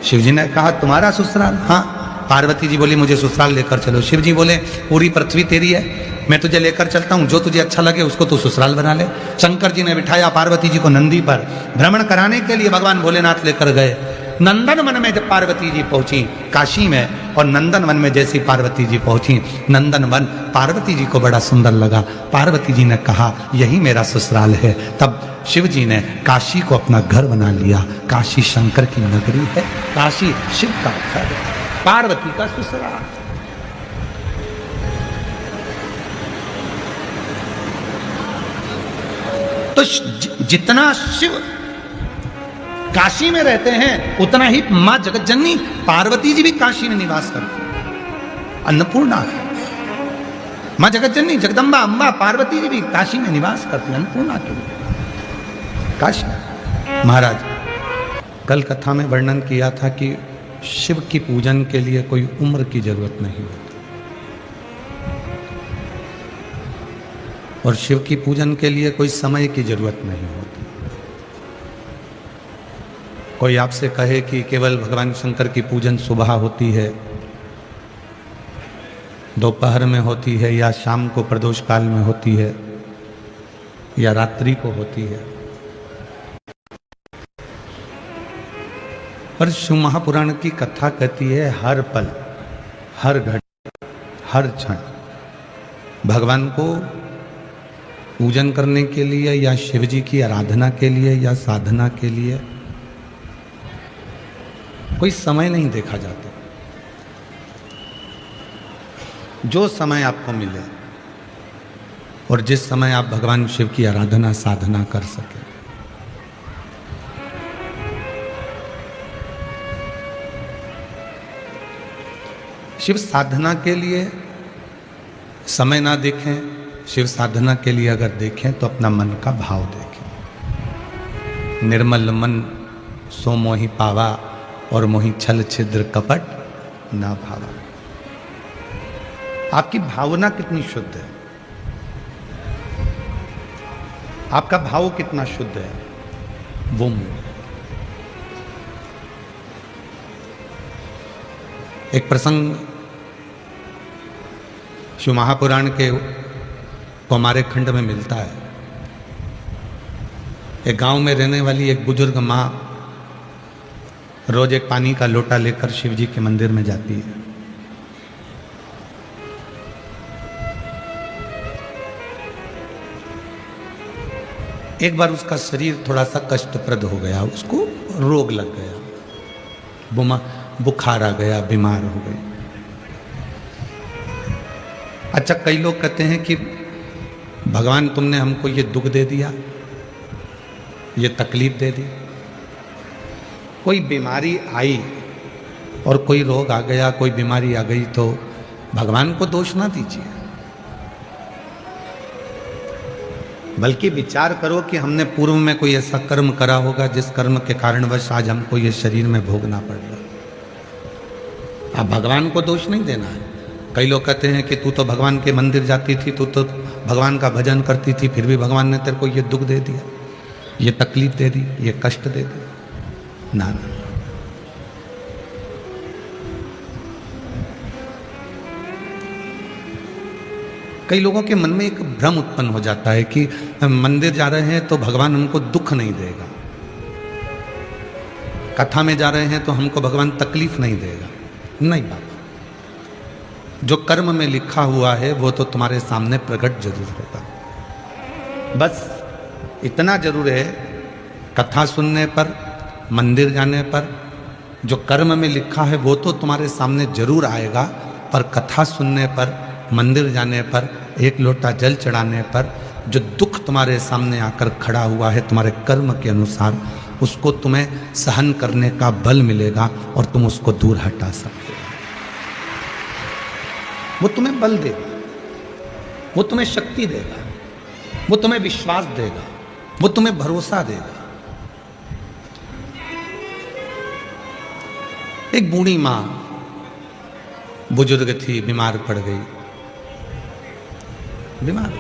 [SPEAKER 1] शिव जी ने कहा तुम्हारा ससुराल? हाँ। पार्वती जी बोली मुझे ससुराल लेकर चलो। शिव जी बोले पूरी पृथ्वी तेरी है, मैं तुझे लेकर चलता हूँ, जो तुझे अच्छा लगे उसको तू ससुराल बना ले। शंकर जी ने बिठाया पार्वती जी को नंदी पर, भ्रमण कराने के लिए भगवान भोलेनाथ लेकर गए। नंदन वन में जब पार्वती जी पहुंची काशी में, और नंदन वन में जैसी पार्वती जी पहुंची, नंदन वन पार्वती जी को बड़ा सुंदर लगा। पार्वती जी ने कहा यही मेरा ससुराल है। तब शिव जी ने काशी को अपना घर बना लिया। काशी शंकर की नगरी है, काशी शिव का घर है, पार्वती का ससुराल। तो जितना शिव काशी में रहते हैं उतना ही मां जगत जननी पार्वती जी भी काशी में निवास करती, अन्नपूर्णा है। मां जगत जननी जगदम्बा अम्बा पार्वती जी भी काशी में निवास करती, अन्नपूर्णा के लिए काशी। महाराज कल कथा में वर्णन किया था कि शिव की पूजन के लिए कोई उम्र की जरूरत नहीं होती, और शिव की पूजन के लिए कोई समय की जरूरत नहीं होती। कोई आपसे कहे कि केवल भगवान शंकर की पूजन सुबह होती है, दोपहर में होती है, या शाम को प्रदोष काल में होती है, या रात्रि को होती है, पर शिव महापुराण की कथा कहती है हर पल, हर घड़ी, हर क्षण भगवान को पूजन करने के लिए, या शिव जी की आराधना के लिए, या साधना के लिए कोई समय नहीं देखा जाता। जो समय आपको मिले और जिस समय आप भगवान शिव की आराधना साधना कर सके। शिव साधना के लिए समय ना देखें, शिव साधना के लिए अगर देखें तो अपना मन का भाव देखें। निर्मल मन सो मोहि पावा, और मोहि छल छिद्र कपट ना भावा। आपकी भावना कितनी शुद्ध है, आपका भाव कितना शुद्ध है, वो मूल। एक प्रसंग शिव महापुराण के कौमारे खंड में मिलता है। एक गांव में रहने वाली एक बुजुर्ग मां रोज एक पानी का लोटा लेकर शिव जी के मंदिर में जाती है। एक बार उसका शरीर थोड़ा सा कष्टप्रद हो गया, उसको रोग लग गया, बुखार आ गया, बीमार हो गई। अच्छा, कई लोग कहते हैं कि भगवान तुमने हमको ये दुख दे दिया, ये तकलीफ दे दी। कोई बीमारी आई और कोई रोग आ गया, कोई बीमारी आ गई, तो भगवान को दोष ना दीजिए, बल्कि विचार करो कि हमने पूर्व में कोई ऐसा कर्म करा होगा जिस कर्म के कारणवश आज हमको ये शरीर में भोगना पड़ रहा। अब भगवान को दोष नहीं देना है। कई लोग कहते हैं कि तू तो भगवान के मंदिर जाती थी, तू तो भगवान का भजन करती थी, फिर भी भगवान ने तेरे को ये दुख दे दिया, ये तकलीफ दे दी, ये कष्ट दे दिया। ना, कई लोगों के मन में एक भ्रम उत्पन्न हो जाता है कि हम मंदिर जा रहे हैं तो भगवान हमको दुख नहीं देगा, कथा में जा रहे हैं तो हमको भगवान तकलीफ नहीं देगा। नहीं बाबा, जो कर्म में लिखा हुआ है वो तो तुम्हारे सामने प्रकट जरूर होगा। बस इतना जरूर है, कथा सुनने पर, मंदिर जाने पर जो कर्म में लिखा है वो तो तुम्हारे सामने जरूर आएगा, पर कथा सुनने पर, मंदिर जाने पर, एक लोटा जल चढ़ाने पर जो दुख तुम्हारे सामने आकर खड़ा हुआ है तुम्हारे कर्म के अनुसार, उसको तुम्हें सहन करने का बल मिलेगा और तुम उसको दूर हटा सकते हो। वो तुम्हें बल देगा, वो तुम्हें शक्ति देगा, वो तुम्हें विश्वास देगा, वो तुम्हें भरोसा देगा। एक बूढ़ी मां बुजुर्ग थी, बीमार पड़ गई, बीमार।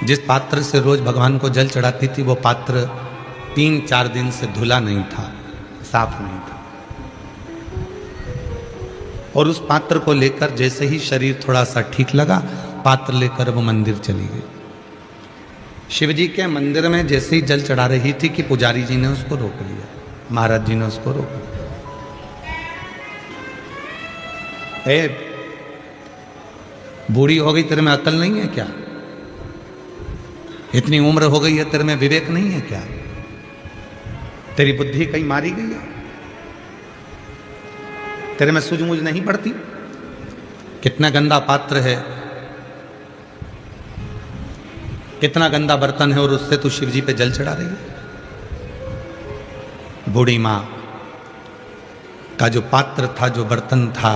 [SPEAKER 1] जिस पात्र से रोज भगवान को जल चढ़ाती थी वो पात्र 3-4 दिन से धुला नहीं था, साफ नहीं था। और उस पात्र को लेकर जैसे ही शरीर थोड़ा सा ठीक लगा, पात्र लेकर वो मंदिर चली गई। शिव जी के मंदिर में जैसे ही जल चढ़ा रही थी कि पुजारी जी ने उसको रोक लिया, महाराज जी ने उसको रोक लिया। ए, बूढ़ी हो गई, तेरे में अकल नहीं है क्या? इतनी उम्र हो गई है, तेरे में विवेक नहीं है क्या? तेरी बुद्धि कहीं मारी गई है? तेरे में सूझबूझ नहीं पड़ती? कितना गंदा पात्र है, कितना गंदा बर्तन है, और उससे तू शिव जी पे जल चढ़ा रही है। बूढ़ी मां का जो पात्र था, जो बर्तन था,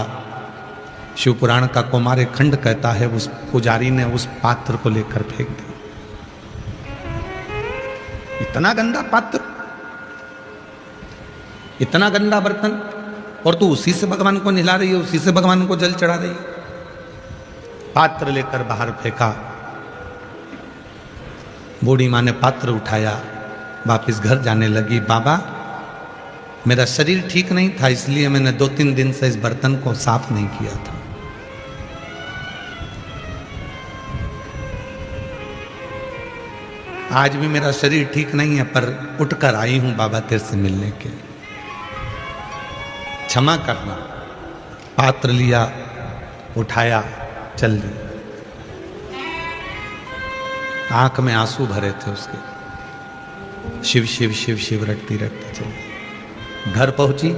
[SPEAKER 1] शिव पुराण का कौमार्य खंड कहता है, उस पुजारी ने उस पात्र को लेकर फेंक दिया। इतना गंदा पात्र, इतना गंदा बर्तन, और तू उसी से भगवान को नहला रही है, उसी से भगवान को जल चढ़ा रही है। पात्र लेकर बाहर फेंका। बूढ़ी मां ने पात्र उठाया, वापिस घर जाने लगी। बाबा, मेरा शरीर ठीक नहीं था, इसलिए मैंने 2-3 दिन से इस बर्तन को साफ नहीं किया था। आज भी मेरा शरीर ठीक नहीं है, पर उठकर आई हूं बाबा तेरे से मिलने के लिए, क्षमा करना। पात्र लिया, उठाया, चल दी। आंख में आंसू भरे थे उसके। शिव शिव शिव शिव रटती रटती चली। घर पहुंची,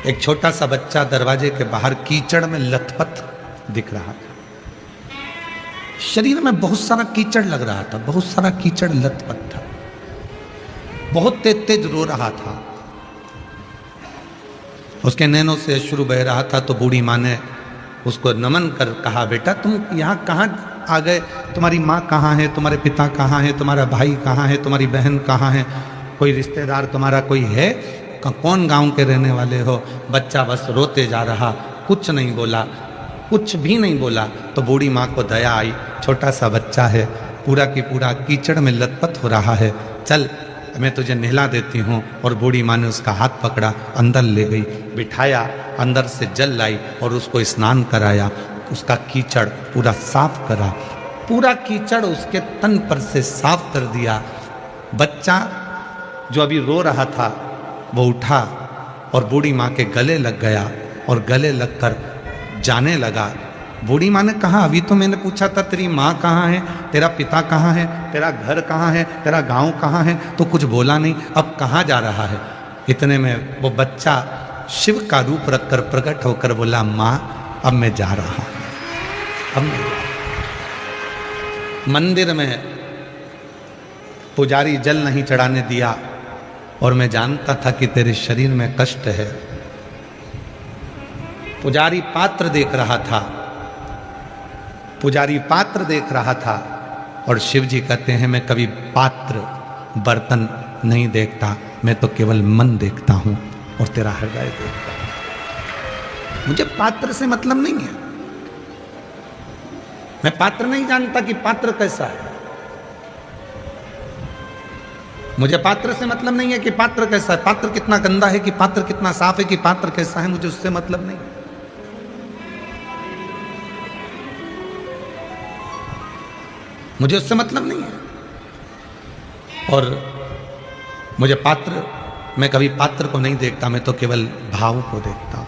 [SPEAKER 1] एक छोटा सा बच्चा दरवाजे के बाहर कीचड़ में लथपथ दिख रहा था। शरीर में बहुत सारा कीचड़ लग रहा था, बहुत सारा कीचड़ लथपथ था, बहुत तेज तेज रो रहा था, उसके नैनों से अश्रु बह रहा था। तो बूढ़ी माँ ने उसको नमन कर कहा, बेटा तुम यहाँ कहाँ आ गए? तुम्हारी माँ कहाँ है? तुम्हारे पिता कहाँ है? तुम्हारा भाई कहाँ है? तुम्हारी बहन कहाँ है? कोई रिश्तेदार तुम्हारा कोई है? कौन गांव के रहने वाले हो? बच्चा बस रोते जा रहा, कुछ नहीं बोला, कुछ भी नहीं बोला। तो बूढ़ी माँ को दया आई, छोटा सा बच्चा है, पूरा की पूरा कीचड़ में लथपथ हो रहा है, चल मैं तुझे नहला देती हूँ। और बूढ़ी माँ ने उसका हाथ पकड़ा, अंदर ले गई, बिठाया, अंदर से जल लाई और उसको स्नान कराया, उसका कीचड़ पूरा साफ करा, पूरा कीचड़ उसके तन पर से साफ कर दिया। बच्चा जो अभी रो रहा था वो उठा और बूढ़ी माँ के गले लग गया और गले लगकर जाने लगा। बूढ़ी माँ ने कहा, अभी तो मैंने पूछा था तेरी माँ कहाँ है, तेरा पिता कहाँ है, तेरा घर कहाँ है, तेरा गांव कहाँ है, तो कुछ बोला नहीं, अब कहाँ जा रहा है? इतने में वो बच्चा शिव का रूप रखकर प्रकट होकर बोला, माँ अब मैं जा रहा हूँ। अब मंदिर में पुजारी जल नहीं चढ़ाने दिया और मैं जानता था कि तेरे शरीर में कष्ट है। पुजारी पात्र देख रहा था, पुजारी पात्र देख रहा था, और शिव जी कहते हैं मैं कभी पात्र बर्तन नहीं देखता, मैं तो केवल मन देखता हूं और तेरा हृदय देखता हूं। मुझे पात्र से मतलब नहीं है, मैं पात्र नहीं जानता कि पात्र कैसा है। मुझे पात्र से मतलब नहीं है कि पात्र कैसा है, पात्र कितना गंदा है, कि पात्र कितना साफ है, कि पात्र कैसा है, मुझे उससे मतलब नहीं। मुझे उससे मतलब नहीं है। और मुझे पात्र, मैं कभी पात्र को नहीं देखता, मैं तो केवल भाव को देखता हूं,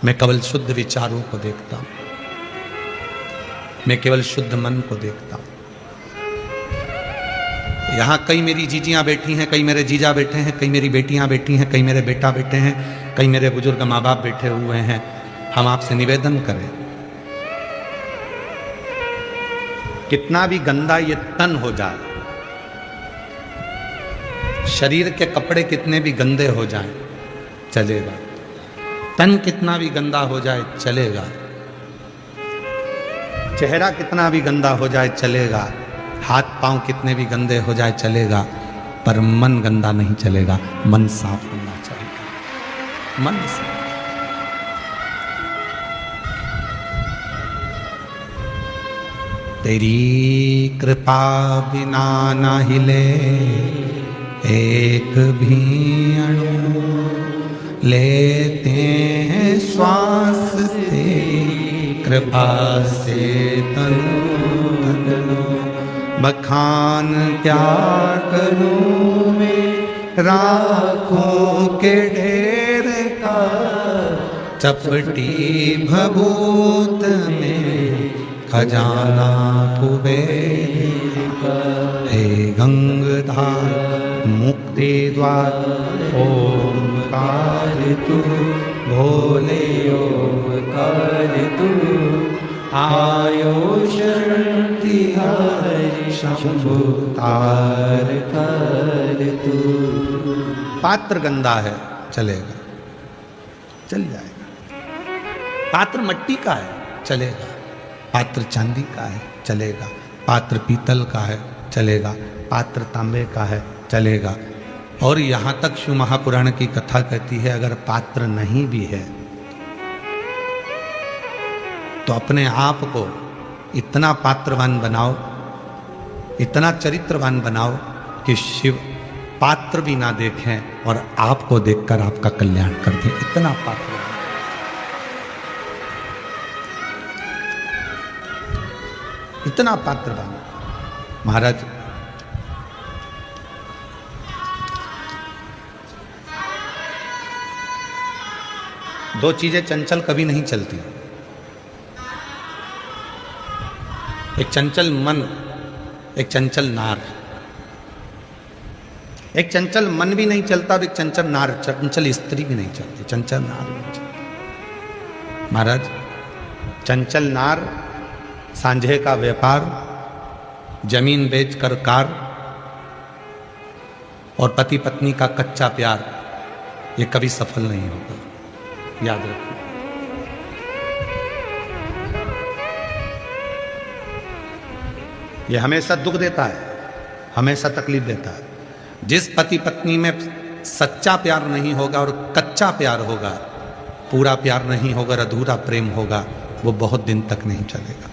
[SPEAKER 1] मैं केवल शुद्ध विचारों को देखता हूं, मैं केवल शुद्ध मन को देखता हूं। यहां कई मेरी जीजियां बैठी हैं, कई मेरे जीजा बैठे हैं, कई मेरी बेटियां बैठी हैं, कई मेरे बेटा बैठे हैं, कई मेरे बुजुर्ग माँ बाप बैठे हुए हैं। हम आपसे निवेदन करें, कितना भी गंदा ये तन हो जाए, शरीर के कपड़े कितने भी गंदे हो जाएं, चलेगा। तन कितना भी गंदा हो जाए चलेगा, चेहरा कितना भी गंदा हो जाए चलेगा, हाथ पांव कितने भी गंदे हो जाए चलेगा, पर मन गंदा नहीं चलेगा। मन साफ होना चाहिए, मन साफ। तेरी कृपा बिना न हिले एक भी अणु, लेते हैं श्वास तेरी कृपा से तनु। बखान क्या करूं मैं राखों के ढेर का, चपटी भभूत में खजाना कुबेर का। हे गंगाधार मुक्ति द्वार ओमकार तू, भोले ओमकार तू। आयो शरण तिहारी शंभु तार कर तू। पात्र गंदा है चलेगा, चल जाएगा। पात्र मट्टी का है चलेगा, पात्र चांदी का है चलेगा, पात्र पीतल का है चलेगा, पात्र तांबे का है चलेगा। और यहाँ तक शिव महापुराण की कथा कहती है अगर पात्र नहीं भी है तो अपने आप को इतना पात्रवान बनाओ, इतना चरित्रवान बनाओ कि शिव पात्र भी ना देखें और आपको देखकर आपका कल्याण कर दे। इतना पात्र, इतना पात्रवान महाराज। दो चीजें चंचल कभी नहीं चलती, एक चंचल मन, एक चंचल नार। एक चंचल मन भी नहीं चलता और एक चंचल नार, चंचल स्त्री भी नहीं चलती, चंचल नार भी नहीं चलती। महाराज चंचल नार सांझे का व्यापार, जमीन बेचकर कार और पति पत्नी का कच्चा प्यार, ये कभी सफल नहीं होगा, याद रखो। ये हमेशा दुख देता है, हमेशा तकलीफ देता है। जिस पति पत्नी में सच्चा प्यार नहीं होगा और कच्चा प्यार होगा, पूरा प्यार नहीं होगा, अधूरा प्रेम होगा, वो बहुत दिन तक नहीं चलेगा।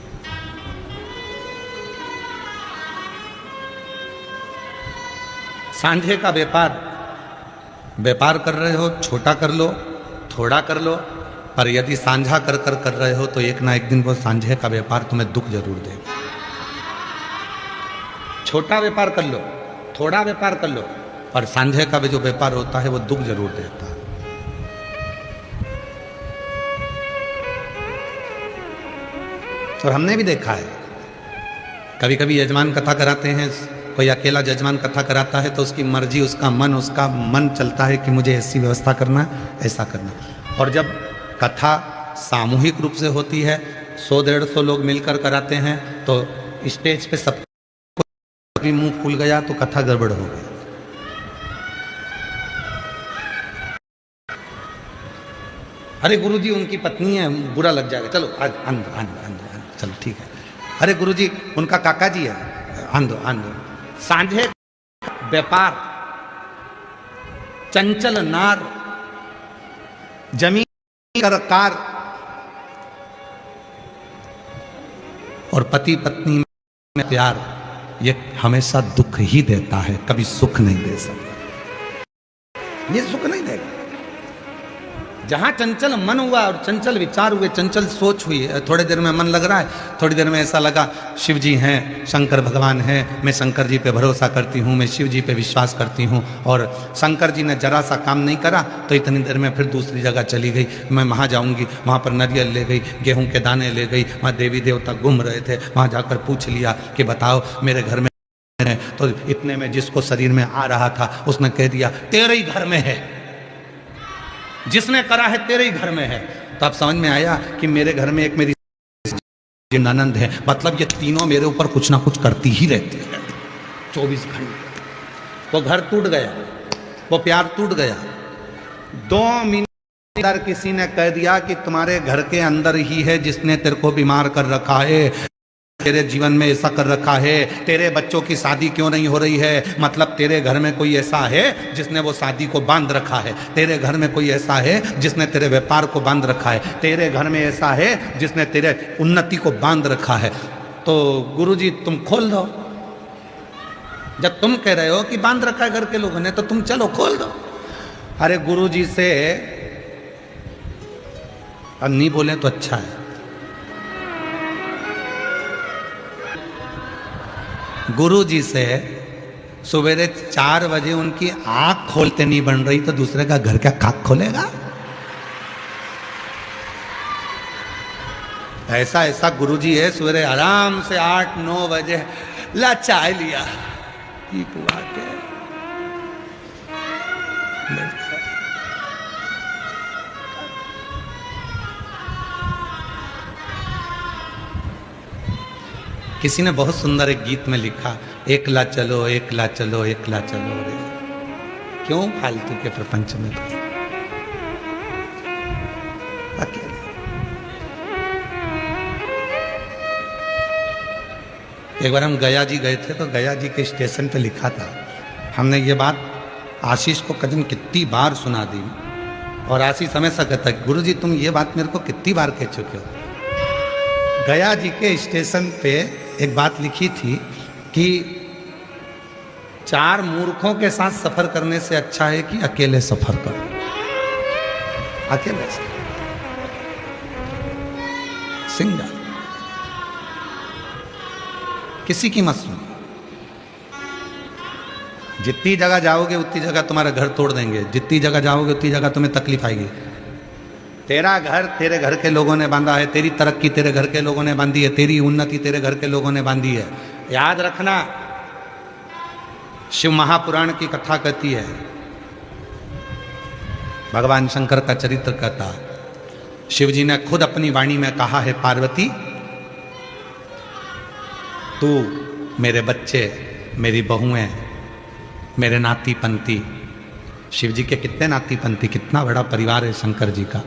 [SPEAKER 1] सांझे का व्यापार, व्यापार कर रहे हो छोटा कर लो, थोड़ा कर लो, पर यदि सांझा कर रहे हो तो एक ना एक दिन वो सांझे का व्यापार तुम्हें दुख जरूर देगा। छोटा व्यापार कर लो, थोड़ा व्यापार कर लो, और सांझे का भी जो व्यापार होता है वो दुख जरूर देता है। और हमने भी देखा है, कभी कभी यजमान कथा कराते हैं, कोई अकेला यजमान कथा कराता है तो उसकी मर्जी, उसका मन चलता है कि मुझे ऐसी व्यवस्था करना, ऐसा करना। और जब कथा सामूहिक रूप से होती है, 100-150 लोग मिलकर कराते हैं, तो स्टेज पे सब भी मुंह फूल गया तो कथा गड़बड़ हो गई। अरे गुरुजी उनकी पत्नी है, बुरा लग जाएगा, चलो अंदर चलो ठीक है। अरे गुरुजी उनका काका जी है, अंदर। सांझे व्यापार, चंचल नार, जमीन कर कार, और पति पत्नी में प्यार, ये हमेशा दुख ही देता है, कभी सुख नहीं दे सकता। ये सुख नहीं देगा। जहां चंचल मन हुआ और चंचल विचार हुए, चंचल सोच हुई, थोड़ी देर में मन लग रहा है, थोड़ी देर में ऐसा लगा शिव जी हैं, शंकर भगवान हैं, मैं शंकर जी पे भरोसा करती हूँ, मैं शिव जी पे विश्वास करती हूँ, और शंकर जी ने जरा सा काम नहीं करा तो इतनी देर में फिर दूसरी जगह चली गई, मैं वहाँ जाऊँगी, वहाँ पर नारियल ले गई, गेहूँ के दाने ले गई, वहाँ देवी देवता घूम रहे थे, वहाँ जाकर पूछ लिया कि बताओ मेरे घर में है, तो इतने में जिसको शरीर में आ रहा था उसने कह दिया तेरे ही घर में है, जिसने करा है तेरे ही घर में है। तो अब समझ में आया कि मेरे घर में एक मेरी ननंद है, मतलब ये तीनों मेरे ऊपर कुछ ना कुछ करती ही रहती है 24 घंटे। वो घर टूट गया, वो प्यार टूट गया। 2 मिनट अंदर किसी ने कह दिया कि तुम्हारे घर के अंदर ही है जिसने तेरे को बीमार कर रखा है, तेरे जीवन में ऐसा कर रखा है, तेरे बच्चों की शादी क्यों नहीं हो रही है, मतलब तेरे घर में कोई ऐसा है जिसने वो शादी को बांध रखा है, तेरे घर में कोई ऐसा है जिसने तेरे व्यापार को बांध रखा है, तेरे घर में ऐसा है जिसने तेरे उन्नति को बांध रखा है। तो गुरुजी तुम खोल दो। जब तुम कह रहे हो कि बांध रखा है घर के लोगों ने, तो तुम चलो खोल दो। अरे गुरुजी से अब नहीं बोले तो अच्छा है। गुरुजी से सवेरे 4 बजे उनकी आंख खोलते नहीं बन रही, तो दूसरे का घर क्या खाक खोलेगा? ऐसा ऐसा गुरुजी है, सवेरे आराम से 8-9 बजे ला चाय लिया पी पुआ के किसी ने बहुत सुंदर एक गीत में लिखा, एकला चलो एकला चलो एकला चलो रे, क्यों फालतू के प्रपंच में अकेले। एक बार हम गया जी गए थे, तो गया जी के स्टेशन पे लिखा था, हमने ये बात आशीष को कदम कितनी बार सुना दी, और आशीष हमेशा कहता है गुरुजी तुम ये बात मेरे को कितनी बार कह चुके हो। गया जी के स्टेशन पे एक बात लिखी थी कि 4 मूर्खों के साथ सफर करने से अच्छा है कि अकेले सफर करो। अकेले सिंगल, किसी की मत सुनो। जितनी जगह जाओगे उतनी जगह तुम्हारा घर तोड़ देंगे, जितनी जगह जाओगे उतनी जगह तुम्हें तकलीफ आएगी। तेरा घर तेरे घर के लोगों ने बांधा है, तेरी तरक्की तेरे घर के लोगों ने बांधी है, तेरी उन्नति तेरे घर के लोगों ने बांधी है। याद रखना, शिव महापुराण की कथा कहती है, भगवान शंकर का चरित्र कहता, शिव जी ने खुद अपनी वाणी में कहा है, पार्वती तू मेरे बच्चे, मेरी बहुएं, मेरे नाती पंती। शिव जी के कितने नाती पंती, कितना बड़ा परिवार है शंकर जी का।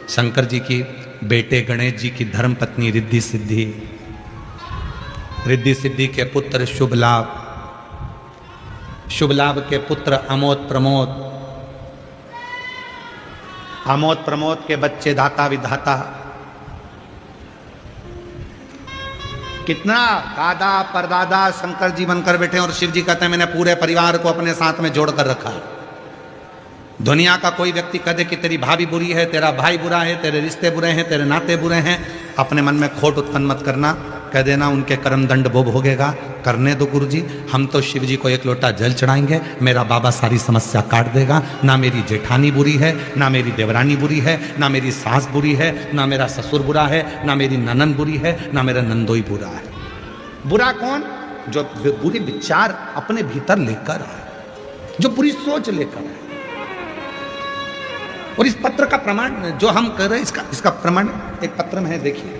[SPEAKER 1] शंकर जी की बेटे गणेश जी की धर्म पत्नी रिद्धि सिद्धि, रिद्धि सिद्धि के पुत्र शुभ लाभ, शुभ लाभ के पुत्र अमोद प्रमोद, अमोद प्रमोद के बच्चे दाता विधाता। कितना दादा परदादा शंकर जी बनकर बैठे, और शिव जी कहते हैं मैंने पूरे परिवार को अपने साथ में जोड़कर रखा। दुनिया का कोई व्यक्ति कह दे कि तेरी भाभी बुरी है, तेरा भाई बुरा है, तेरे रिश्ते बुरे हैं, तेरे नाते बुरे हैं, अपने मन में खोट उत्पन्न मत करना, कह देना उनके कर्म दंड वो भोगेगा। करने दो गुरुजी, हम तो शिव जी को एक लोटा जल चढ़ाएंगे, मेरा बाबा सारी समस्या काट देगा। ना मेरी जेठानी बुरी है, ना मेरी देवरानी बुरी है, ना मेरी सास बुरी है, ना मेरा ससुर बुरा है, ना मेरी ननन बुरी है, ना मेरा नंदोई बुरा है। बुरा कौन? जो बुरे विचार अपने भीतर लेकर आए, जो बुरी सोच लेकर आए। और इस पत्र का प्रमाण जो हम कर रहे हैं, इसका प्रमाण एक पत्र में है, देखिए।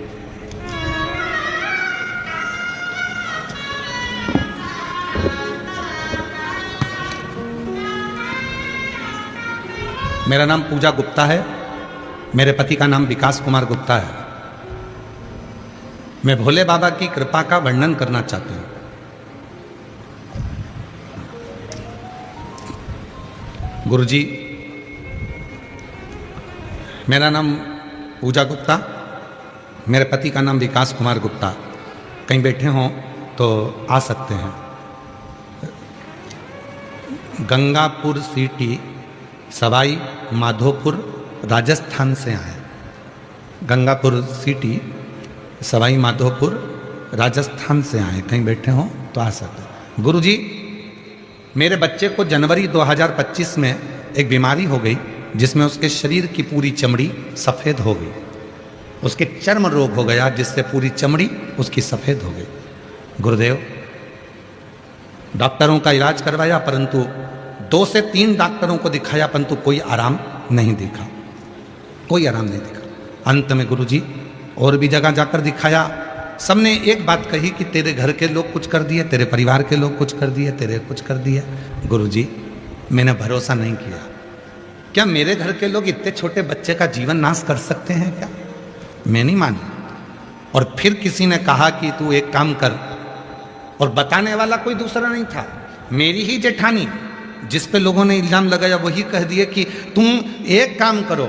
[SPEAKER 1] मेरा नाम पूजा गुप्ता है, मेरे पति का नाम विकास कुमार गुप्ता है। मैं भोले बाबा की कृपा का वर्णन करना चाहता हूं। गुरुजी, मेरा नाम पूजा गुप्ता, मेरे पति का नाम विकास कुमार गुप्ता। कहीं बैठे हों तो आ सकते हैं। गंगापुर सिटी, सवाई माधोपुर, राजस्थान से आए। गंगापुर सिटी, सवाई माधोपुर, राजस्थान से आए। कहीं बैठे हों तो आ सकते हैं। गुरुजी, मेरे बच्चे को जनवरी 2025 में एक बीमारी हो गई, जिसमें उसके शरीर की पूरी चमड़ी सफ़ेद हो गई। उसके चर्म रोग हो गया, जिससे पूरी चमड़ी उसकी सफ़ेद हो गई। गुरुदेव, डॉक्टरों का इलाज करवाया, परंतु 2 से 3 डॉक्टरों को दिखाया, परंतु कोई आराम नहीं दिखा, कोई आराम नहीं दिखा। अंत में गुरुजी और भी जगह जाकर दिखाया, सबने एक बात कही कि तेरे घर के लोग कुछ कर दिए, तेरे परिवार के लोग कुछ कर दिए, तेरे कुछ कर दिया। गुरुजी, मैंने भरोसा नहीं किया। क्या मेरे घर के लोग इतने छोटे बच्चे का जीवन नाश कर सकते हैं क्या? मैं नहीं मानी। और फिर किसी ने कहा कि तू एक काम कर, और बताने वाला कोई दूसरा नहीं था, मेरी ही जेठानी, जिस पे लोगों ने इल्जाम लगाया, वही कह दिए कि तुम एक काम करो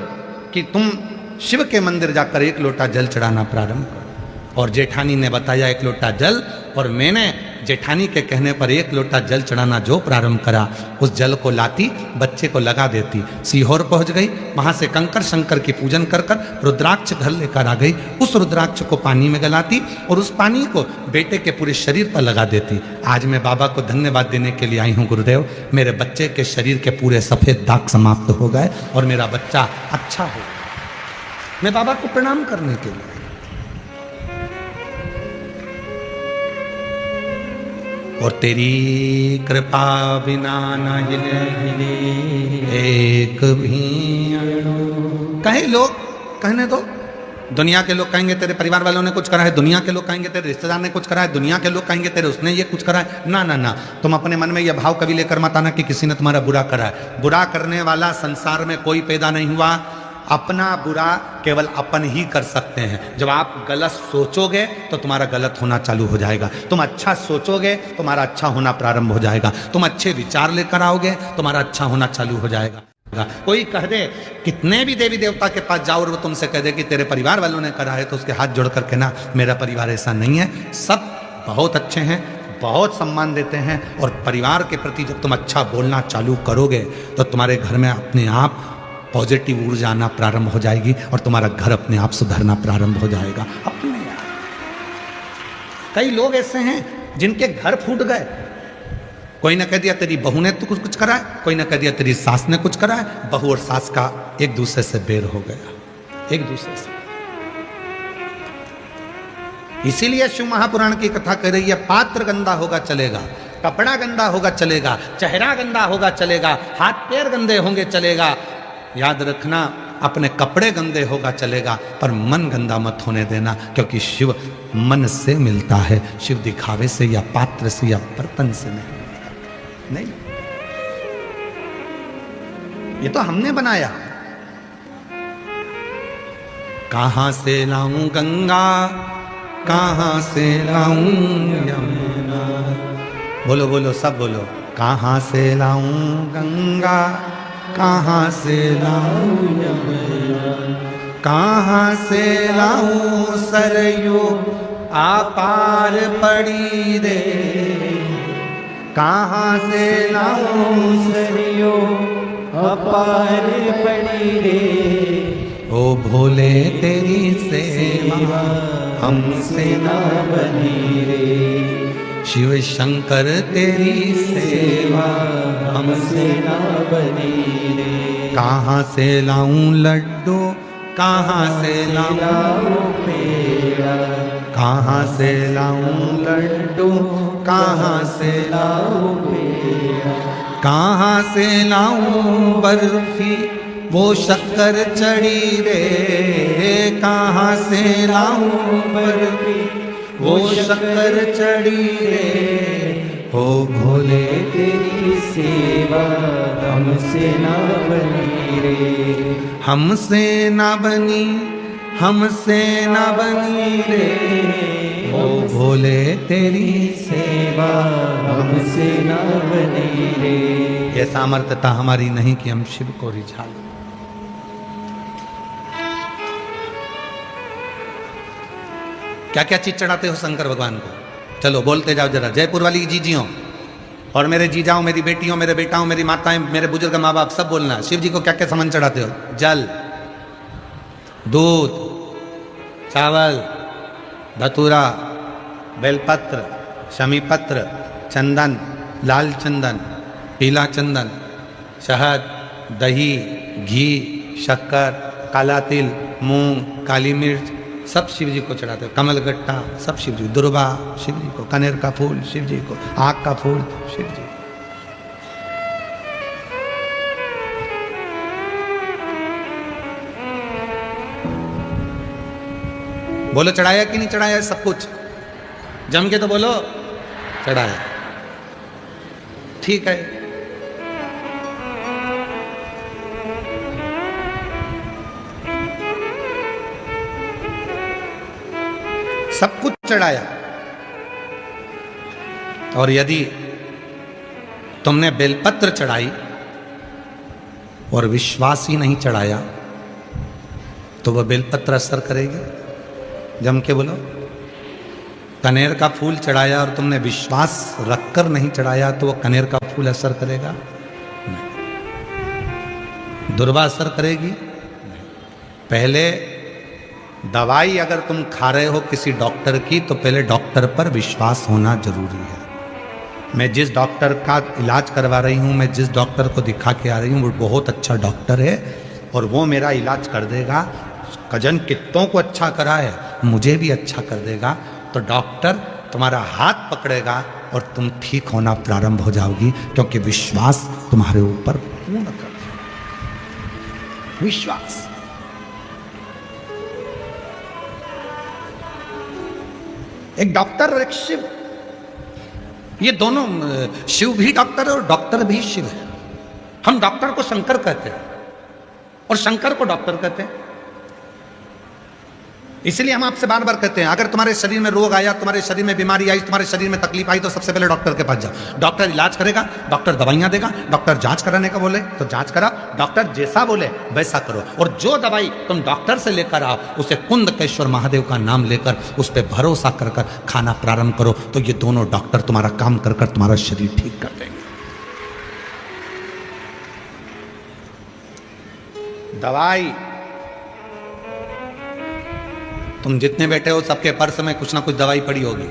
[SPEAKER 1] कि तुम शिव के मंदिर जाकर एक लोटा जल चढ़ाना प्रारंभ करो। और जेठानी ने बताया 1 लोटा जल, और मैंने जेठानी के कहने पर 1 लोटा जल चढ़ाना जो प्रारंभ करा, उस जल को लाती, बच्चे को लगा देती, सीहोर पहुंच गई, वहां से कंकर शंकर की पूजन कर कर रुद्राक्ष घर लेकर आ गई, उस रुद्राक्ष को पानी में गलाती और उस पानी को बेटे के पूरे शरीर पर लगा देती। आज मैं बाबा को धन्यवाद देने के लिए आई हूँ, गुरुदेव मेरे बच्चे के शरीर के पूरे सफेद दाग समाप्त हो गए और मेरा बच्चा अच्छा हो। मैं बाबा को प्रणाम करने के लिए। और तेरी कृपा बिना न हिले एक भी अणु। कहे लोग, कहने दो, दुनिया के लोग कहेंगे तेरे परिवार वालों ने कुछ करा है, दुनिया के लोग कहेंगे तेरे रिश्तेदार ने कुछ करा है, दुनिया के लोग कहेंगे तेरे उसने ये कुछ करा है। ना ना ना, तुम अपने मन में यह भाव कभी लेकर मत आना कि किसी ने तुम्हारा बुरा करा है। बुरा करने वाला संसार में कोई पैदा नहीं हुआ। अपना बुरा केवल अपन ही कर सकते हैं। जब आप गलत सोचोगे तो तुम्हारा गलत होना चालू हो जाएगा, तुम अच्छा सोचोगे तुम्हारा अच्छा होना प्रारंभ हो जाएगा, तुम अच्छे विचार लेकर आओगे तुम्हारा अच्छा होना चालू हो जाएगा। कोई कह दे, कितने भी देवी देवता के पास जाओ और वो तुमसे कह दे कि तेरे परिवार वालों ने करा है, तो उसके हाथ जोड़ कर कहना मेरा परिवार ऐसा नहीं है, सब बहुत अच्छे हैं, बहुत सम्मान देते हैं। और परिवार के प्रति जब तुम अच्छा बोलना चालू करोगे तो तुम्हारे घर में अपने आप पॉजिटिव ऊर्जा आना प्रारंभ हो जाएगी और तुम्हारा घर अपने आप सुधरना प्रारंभ हो जाएगा अपने आप। कई लोग ऐसे हैं जिनके घर फूट गए। कोई ने कह दिया तेरी बहू ने तो कुछ करा है, कोई ने कह दिया तेरी सास ने कुछ करा है। बहू और सास का एक दूसरे से बैर हो गया, एक दूसरे से। इसीलिए शिव महापुराण की कथा कह रही है, पात्र गंदा होगा चलेगा, कपड़ा गंदा होगा चलेगा, चेहरा गंदा होगा चलेगा, हाथ पैर गंदे होंगे चलेगा। याद रखना, अपने कपड़े गंदे होगा चलेगा पर मन गंदा मत होने देना, क्योंकि शिव मन से मिलता है, शिव दिखावे से या पात्र से या बर्तन से नहीं। ये तो हमने बनाया। कहां से लाऊं गंगा, कहां से लाऊं यमुना। बोलो बोलो, सब बोलो। कहां से लाऊं गंगा, कहां से लाऊं यमुना, कहां से लाऊं सरयू आपार पड़ी रे, कहां से लाऊं सरयू
[SPEAKER 2] अपार पड़ी रे।
[SPEAKER 1] ओ भोले तेरी सेवा
[SPEAKER 2] हमसे ना बनी रे,
[SPEAKER 1] शिव शंकर तेरी सेवा
[SPEAKER 2] हमसे ना बनी रे।
[SPEAKER 1] कहां से लाऊं लड्डू, कहां से लाऊं
[SPEAKER 2] पेड़ा,
[SPEAKER 1] कहां से लाऊं लड्डू, कहां से लाऊं
[SPEAKER 2] पेड़ा,
[SPEAKER 1] कहां से लाऊं बर्फी वो शक्कर चढ़ी रे, कहां से लाऊं बर्फी वो शक्कर चढ़ी रे। ओ भोले
[SPEAKER 2] तेरी सेवा हमसे ना बनी रे,
[SPEAKER 1] हमसे ना बनी, हमसे ना बनी रे। ओ भोले तेरी
[SPEAKER 2] सेवा हमसे ना बनी रे।
[SPEAKER 1] ये सामर्थ्यता हमारी नहीं कि हम शिव को रिझा लें। क्या क्या चीज चढ़ाते हो शंकर भगवान को? चलो बोलते जाओ जरा। जयपुर वाली जीजियों और मेरे जीजाओं, मेरी बेटियों, मेरे बेटाओं, मेरी माताएं, मेरे बुजुर्ग माँ बाप, सब बोलना शिव जी को क्या क्या सामान चढ़ाते हो? जल, दूध, चावल, धतूरा, बेलपत्र, शमीपत्र, चंदन, लाल चंदन, पीला चंदन, शहद, दही, घी, शक्कर, काला तिल, मूंग, काली मिर्च, सब शिव जी को चढ़ाते हो। कमलगट्टा सब शिव जी, दुर्वा शिव जी को, कनेर का फूल शिव जी को, आग का फूल शिव जी। बोलो चढ़ाया कि नहीं चढ़ाया? सब कुछ जम के तो बोलो चढ़ाया। ठीक है, सब कुछ चढ़ाया। और यदि तुमने बेलपत्र चढ़ाई और विश्वास ही नहीं चढ़ाया तो वह बेलपत्र असर करेगी। जम के बोलो कनेर का फूल चढ़ाया और तुमने विश्वास रखकर नहीं चढ़ाया तो वो कनेर का फूल असर करेगा नहीं। दुर्वा असर करेगी नहीं। पहले दवाई अगर तुम खा रहे हो किसी डॉक्टर की तो पहले डॉक्टर पर विश्वास होना जरूरी है। मैं जिस डॉक्टर का इलाज करवा रही हूँ, मैं जिस डॉक्टर को दिखा के आ रही हूँ, वो बहुत अच्छा डॉक्टर है और वो मेरा इलाज कर देगा। कजन कितनों को अच्छा करा है, मुझे भी अच्छा कर देगा। तो डॉक्टर तुम्हारा हाथ पकड़ेगा और तुम ठीक होना प्रारंभ हो जाओगी, क्योंकि विश्वास तुम्हारे ऊपर पूर्ण कर देगा। विश्वास। एक डॉक्टर और एक शिव, ये दोनों, शिव भी डॉक्टर है और डॉक्टर भी शिव है। हम डॉक्टर को शंकर कहते हैं और शंकर को डॉक्टर कहते हैं। इसलिए हम आपसे बार बार कहते हैं, अगर तुम्हारे शरीर में रोग आया, तुम्हारे शरीर में बीमारी आई, तुम्हारे शरीर में तकलीफ आई, तो सबसे पहले डॉक्टर के पास जाओ। डॉक्टर इलाज करेगा, डॉक्टर दवाइयां देगा, डॉक्टर जांच कराने का बोले तो जांच करा, डॉक्टर जैसा बोले वैसा करो। और जो दवाई तुम डॉक्टर से लेकर आओ उसे कुंदकेश्वर महादेव का नाम लेकर उस पर भरोसा कर कर खाना प्रारंभ करो, तो ये दोनों डॉक्टर तुम्हारा काम कर कर तुम्हारा शरीर ठीक कर देंगे। दवाई, तुम जितने बैठे हो सबके पर्स में कुछ ना कुछ दवाई पड़ी होगी।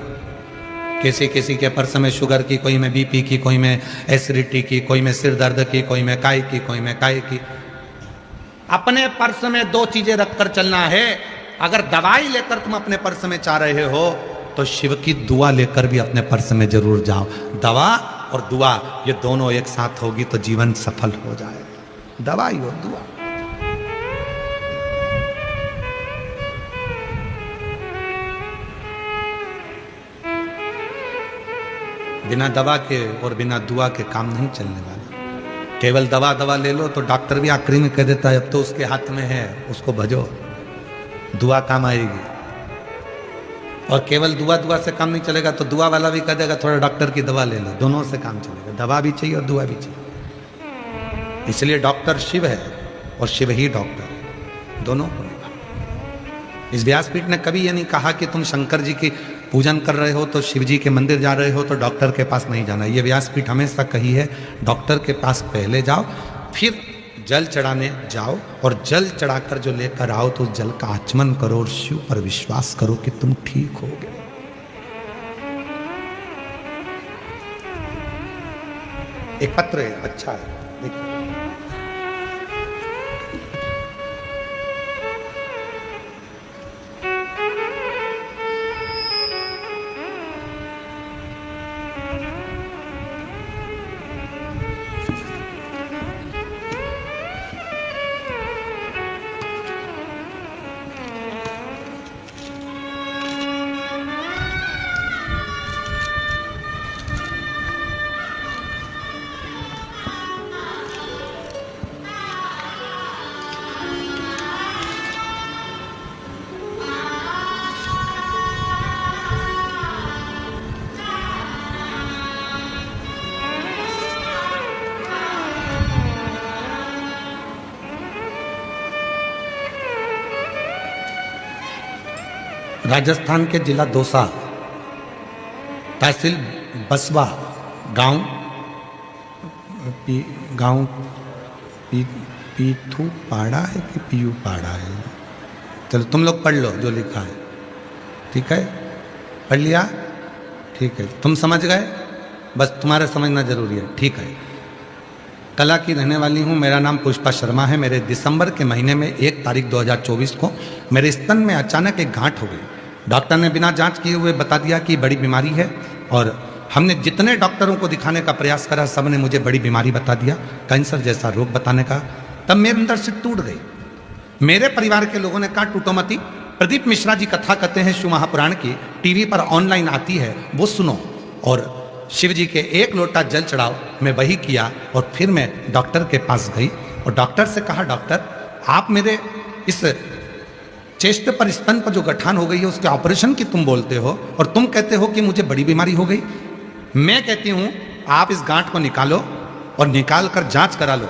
[SPEAKER 1] किसी किसी के पर्स में शुगर की, कोई में बीपी की, कोई में एसिडिटी की, कोई में सिर दर्द की, कोई में काय की, कोई में काय की। अपने पर्स में दो चीजें रखकर चलना है। अगर दवाई लेकर तुम अपने पर्स में जा रहे हो तो शिव की दुआ लेकर भी अपने पर्स में जरूर जाओ। दवा और दुआ ये दोनों एक साथ होगी तो जीवन सफल हो जाएगा। दवाई और दुआ। बिना दवा के और बिना दुआ के काम नहीं चलने वाला। केवल दवा दवा ले लो तो डॉक्टर भी आखिरी में कह देता है अब तो उसके हाथ में है, उसको भजो, दुआ काम आएगी। और केवल दुआ दुआ से काम नहीं चलेगा तो दुआ वाला भी कह देगा थोड़ा डॉक्टर की दवा ले लो, दोनों से काम चलेगा। दवा भी चाहिए और दुआ भी चाहिए। इसलिए डॉक्टर शिव है और शिव ही डॉक्टर है, दोनों को निभा। इस व्यासपीठ ने कभी ये नहीं कहा कि तुम शंकर जी की पूजन कर रहे हो तो शिव जी के मंदिर जा रहे हो तो डॉक्टर के पास नहीं जाना। ये व्यासपीठ हमेशा कही है डॉक्टर के पास पहले जाओ, फिर जल चढ़ाने जाओ और जल चढ़ाकर जो लेकर आओ तो उस जल का आचमन करो और शिव पर विश्वास करो कि तुम ठीक होगे। एक पत्र है, अच्छा है, देखिए। राजस्थान के जिला दौसा, तहसील बसवा, गांव पीथू पाड़ा है कि पीयू पाड़ा है। चलो तुम लोग पढ़ लो जो लिखा है, ठीक है? पढ़ लिया, ठीक है? तुम समझ गए, बस तुम्हारा समझना जरूरी है, ठीक है? कला की रहने वाली हूँ, मेरा नाम पुष्पा शर्मा है। मेरे दिसंबर के महीने में 1 तारीख 2024 को मेरे स्तन में अचानक एक गांठ हो गई। डॉक्टर ने बिना जांच किए हुए बता दिया कि बड़ी बीमारी है और हमने जितने डॉक्टरों को दिखाने का प्रयास करा सब ने मुझे बड़ी बीमारी बता दिया, कैंसर जैसा रोग बताने का। तब मेरे अंदर से टूट गई। मेरे परिवार के लोगों ने कहा टूटो मती, प्रदीप मिश्रा जी कथा कहते हैं शिव महापुराण की, टीवी पर ऑनलाइन आती है, वो सुनो और शिव जी के 1 लोटा जल चढ़ाओ। मैं वही किया और फिर मैं डॉक्टर के पास गई और डॉक्टर से कहा डॉक्टर आप मेरे इस चेस्ट पर स्तन पर जो गठान हो गई है उसके ऑपरेशन की तुम बोलते हो और तुम कहते हो कि मुझे बड़ी बीमारी हो गई। मैं कहती हूँ आप इस गांठ को निकालो और निकाल कर जांच करा लो।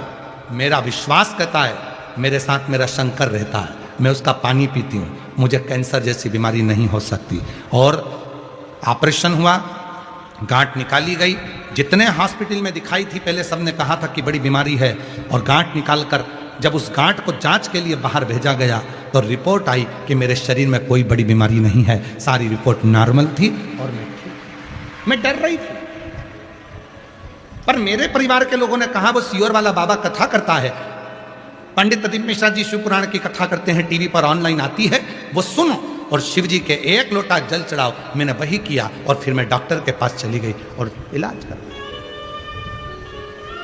[SPEAKER 1] मेरा विश्वास कहता है मेरे साथ मेरा शंकर रहता है, मैं उसका पानी पीती हूँ, मुझे कैंसर जैसी बीमारी नहीं हो सकती। और ऑपरेशन हुआ, गांठ निकाली गई। जितने हॉस्पिटल में दिखाई थी पहले सबने कहा था कि बड़ी बीमारी है, और गांठ निकालकर जब उस गांठ को जांच के लिए बाहर भेजा गया तो रिपोर्ट आई कि मेरे शरीर में कोई बड़ी बीमारी नहीं है, सारी रिपोर्ट नॉर्मल थी और मैं डर रही थी। पर मेरे परिवार के लोगों ने कहा वो सीहोर वाला बाबा कथा करता है, पंडित प्रदीप मिश्रा जी शिव पुराण की कथा करते हैं, टीवी पर ऑनलाइन आती है, वो सुनो और शिव जी के 1 लोटा जल चढ़ाओ। मैंने वही किया और फिर मैं डॉक्टर के पास चली गई और इलाज कर।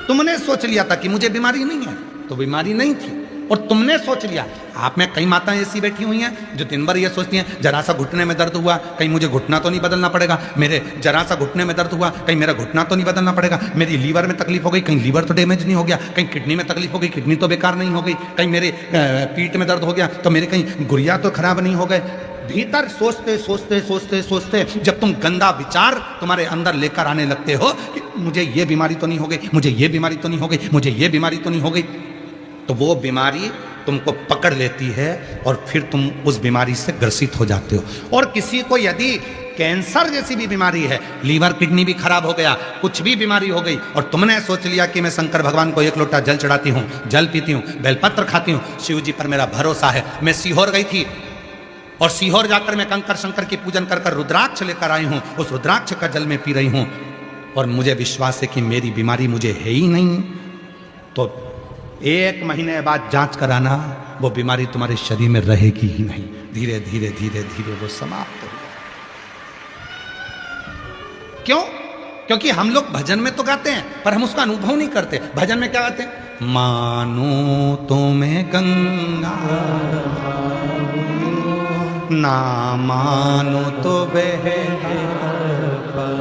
[SPEAKER 1] तुमने सोच लिया था कि मुझे बीमारी नहीं है, तो बीमारी नहीं थी, और तुमने सोच लिया। आप में कई माताएं ऐसी बैठी हुई हैं जो दिन भर ये सोचती हैं जरा सा घुटने में दर्द हुआ, कहीं मुझे घुटना तो नहीं बदलना पड़ेगा, मेरे जरा सा घुटने में दर्द हुआ कहीं मेरा घुटना तो नहीं बदलना पड़ेगा, मेरी लीवर में तकलीफ हो गई कहीं लीवर तो डैमेज नहीं हो गया, कहीं किडनी में तकलीफ हो गई किडनी तो बेकार नहीं हो गई, कहीं मेरे पीठ में दर्द हो गया तो मेरे कहीं गुड़िया तो खराब नहीं हो गए। भीतर सोचते सोचते सोचते सोचते जब तुम गंदा विचार तुम्हारे अंदर लेकर आने लगते हो कि मुझे ये बीमारी तो नहीं हो गई, मुझे ये बीमारी तो नहीं हो गई, मुझे ये बीमारी तो नहीं हो गई, तो वो बीमारी तुमको पकड़ लेती है और फिर तुम उस बीमारी से ग्रसित हो जाते हो। और किसी को यदि कैंसर जैसी भी बीमारी है, लीवर किडनी भी खराब हो गया, कुछ भी बीमारी हो गई, और तुमने सोच लिया कि मैं शंकर भगवान को 1 लोटा जल चढ़ाती हूँ, जल पीती हूँ, बेलपत्र खाती हूँ, शिव जी पर मेरा भरोसा है। मैं सीहोर गई थी और सीहोर जाकर मैं कंकर शंकर की पूजन कर रुद्राक्ष लेकर आई हूँ, उस रुद्राक्ष का जल मैं पी रही हूँ और मुझे विश्वास है कि मेरी बीमारी मुझे है ही नहीं। तो 1 महीने बाद जांच कराना, वो बीमारी तुम्हारे शरीर में रहेगी ही नहीं, धीरे धीरे धीरे धीरे वो समाप्त हो। क्यों? क्योंकि हम लोग भजन में तो गाते हैं पर हम उसका अनुभव नहीं करते। भजन में क्या गाते हैं? मानो तुम्हें गंगा ना मानो तो बह।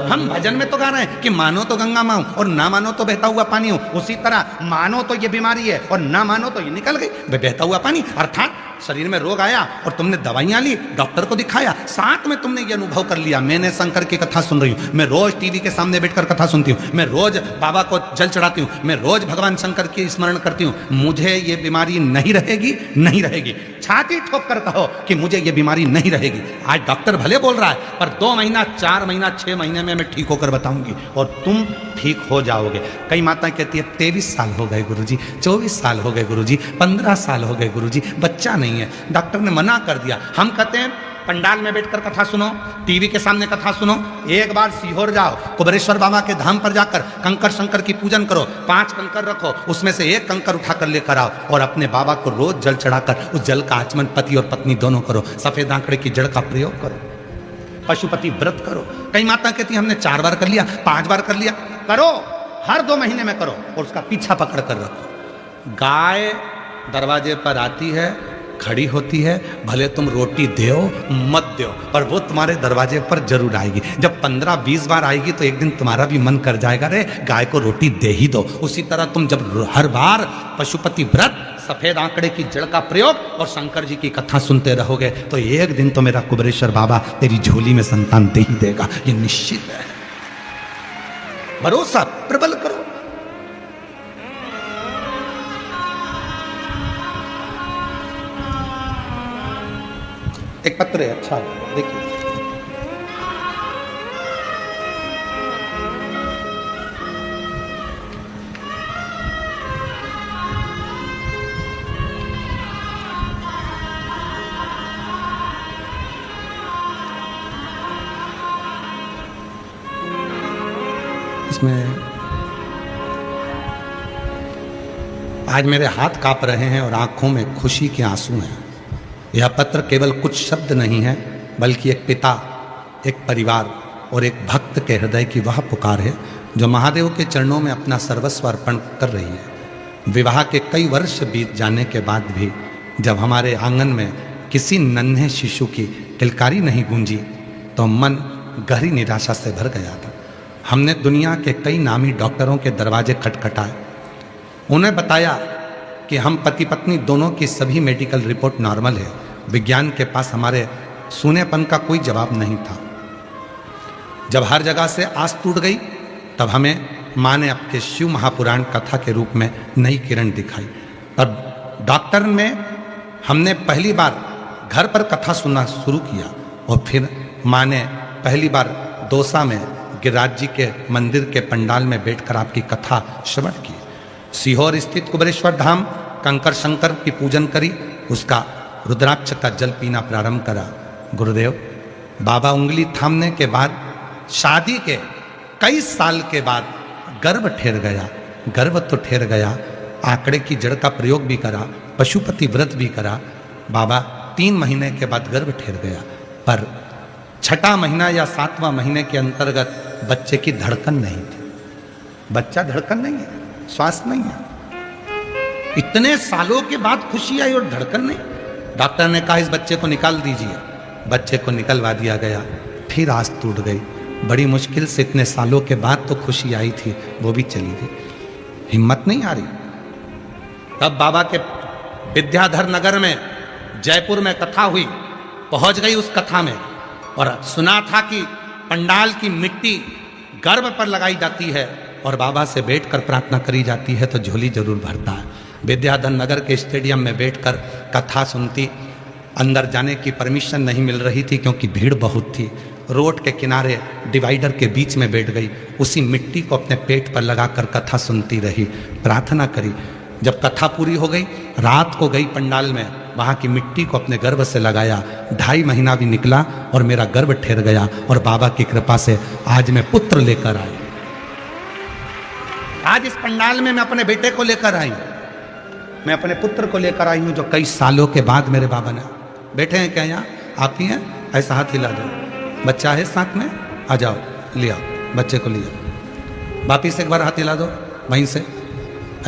[SPEAKER 1] हम भजन में तो गा रहे हैं कि मानो तो गंगा माँ हूं और ना मानो तो बहता हुआ पानी हूं। उसी तरह मानो तो ये बीमारी है और ना मानो तो ये निकल गई बहता हुआ पानी। अर्थात शरीर में रोग आया और तुमने दवाइयां ली, डॉक्टर को दिखाया, साथ में तुमने ये अनुभव कर लिया मैंने शंकर की कथा सुन रही हूँ, मैं रोज टीवी के सामने बैठकर कथा सुनती हूँ, मैं रोज बाबा को जल चढ़ाती हूँ, मैं रोज भगवान शंकर की स्मरण करती हूँ, मुझे ये बीमारी नहीं रहेगी, नहीं रहेगी। छाती ठोक कर कहो कि मुझे ये बीमारी नहीं रहेगी। आज डॉक्टर भले बोल रहा है पर 2 महीना, 4 महीना, 6 महीने में मैं ठीक होकर बताऊंगी और तुम ठीक हो जाओगे। कई माताएं कहती है 23 साल हो गए गुरुजी, 24 साल हो गए गुरुजी, 15 साल हो गए गुरुजी, बच्चा नहीं है, डॉक्टर ने मना कर दिया। हम कहते हैं पंडाल में बैठकर कथा सुनो, टीवी के सामने कथा सुनो। एक बार सीहोर जाओ, कुबेरेश्वर बाबा के धाम पर जाकर कंकर शंकर की पूजन करो, 5 कंकर रखो, उसमें से 1 कंकर उठाकर लेकर आओ और अपने बाबा को रोज जल चढ़ाकर उस जल का आचमन पति और पत्नी दोनों करो। सफेद आंकड़े की जड़ का प्रयोग करो, पशुपति व्रत करो। कई माता कहती हमने 4 बार कर लिया, 5 बार कर लिया, करो, हर 2 महीने में करो और उसका पीछा पकड़ कर रखो। गाय दरवाजे पर आती है, खड़ी होती है, भले तुम रोटी दो मत दो पर वो तुम्हारे दरवाजे पर जरूर आएगी। जब 15-20 बार आएगी तो एक दिन तुम्हारा भी मन कर जाएगा रे गाय को रोटी दे ही दो। उसी तरह तुम जब हर बार पशुपति व्रत, सफेद आंकड़े की जड़ का प्रयोग और शंकर जी की कथा सुनते रहोगे तो एक दिन तो मेरा कुबेरेश्वर बाबा तेरी झोली में संतान दे ही देगा, ये निश्चित है। भरोसा प्रबल करो। एक पत्र है, अच्छा देखिए। इसमें आज मेरे हाथ कांप रहे हैं और आंखों में खुशी के आंसू हैं। यह पत्र केवल कुछ शब्द नहीं है बल्कि एक पिता, एक परिवार और एक भक्त के हृदय की वह पुकार है जो महादेव के चरणों में अपना सर्वस्व अर्पण कर रही है। विवाह के कई वर्ष बीत जाने के बाद भी जब हमारे आंगन में किसी नन्हे शिशु की किलकारी नहीं गूंजी तो मन गहरी निराशा से भर गया था। हमने दुनिया के कई नामी डॉक्टरों के दरवाजे खटखटाए, उन्हें बताया कि हम पति पत्नी दोनों की सभी मेडिकल रिपोर्ट नॉर्मल है। विज्ञान के पास हमारे सूनेपन का कोई जवाब नहीं था। जब हर जगह से आस टूट गई तब हमें माँ ने आपके शिव महापुराण कथा के रूप में नई किरण दिखाई। तब डॉक्टर में हमने पहली बार घर पर कथा सुनना शुरू किया और फिर माँ ने पहली बार दौसा में गिरिराज जी के मंदिर के पंडाल में बैठकर आपकी कथा श्रवण की। सीहोर स्थित कुबेरेश्वर धाम कंकर शंकर की पूजन करी, उसका रुद्राक्ष का जल पीना प्रारंभ करा। गुरुदेव, बाबा उंगली थामने के बाद शादी के कई साल के बाद गर्भ ठहर गया। गर्भ तो ठहर गया, आंकड़े की जड़ का प्रयोग भी करा, पशुपति व्रत भी करा। बाबा 3 महीने के बाद गर्भ ठहर गया, पर 6वां महीना या 7वां महीने के अंतर्गत बच्चे की धड़कन नहीं थी। बच्चा धड़कन नहीं है, श्वास नहीं है। इतने सालों के बाद खुशी आई और धड़कन नहीं। डॉक्टर ने कहा इस बच्चे को निकाल दीजिए। बच्चे को निकलवा दिया गया, फिर आस टूट गई। बड़ी मुश्किल से इतने सालों के बाद तो खुशी आई थी, वो भी चली गई। हिम्मत नहीं आ रही। तब बाबा के विद्याधर नगर में जयपुर में कथा हुई, पहुंच गई उस कथा में और सुना था कि पंडाल की मिट्टी गर्भ पर लगाई जाती है और बाबा से बैठकर प्रार्थना करी जाती है तो झोली जरूर भरता है। विद्याधर नगर के स्टेडियम में बैठकर कथा सुनती। अंदर जाने की परमिशन नहीं मिल रही थी क्योंकि भीड़ बहुत थी। रोड के किनारे डिवाइडर के बीच में बैठ गई, उसी मिट्टी को अपने पेट पर लगाकर कथा सुनती रही, प्रार्थना करी। जब कथा पूरी हो गई, रात को गई पंडाल में, वहाँ की मिट्टी को अपने गर्भ से लगाया। 2.5 महीना भी निकला और मेरा गर्भ ठहर गया और बाबा की कृपा से आज मैं पुत्र लेकर आई। आज इस पंडाल में मैं अपने बेटे को लेकर आई, मैं अपने पुत्र को लेकर आई हूँ जो कई सालों के बाद मेरे बाबा ने। बैठे हैं क्या यहाँ? आप ही हैं? ऐसा हाथ हिला दो। बच्चा है साथ में? आ जाओ, ले आओ बच्चे को, लिया। वापिस एक बार हाथ हिला दो वहीं से,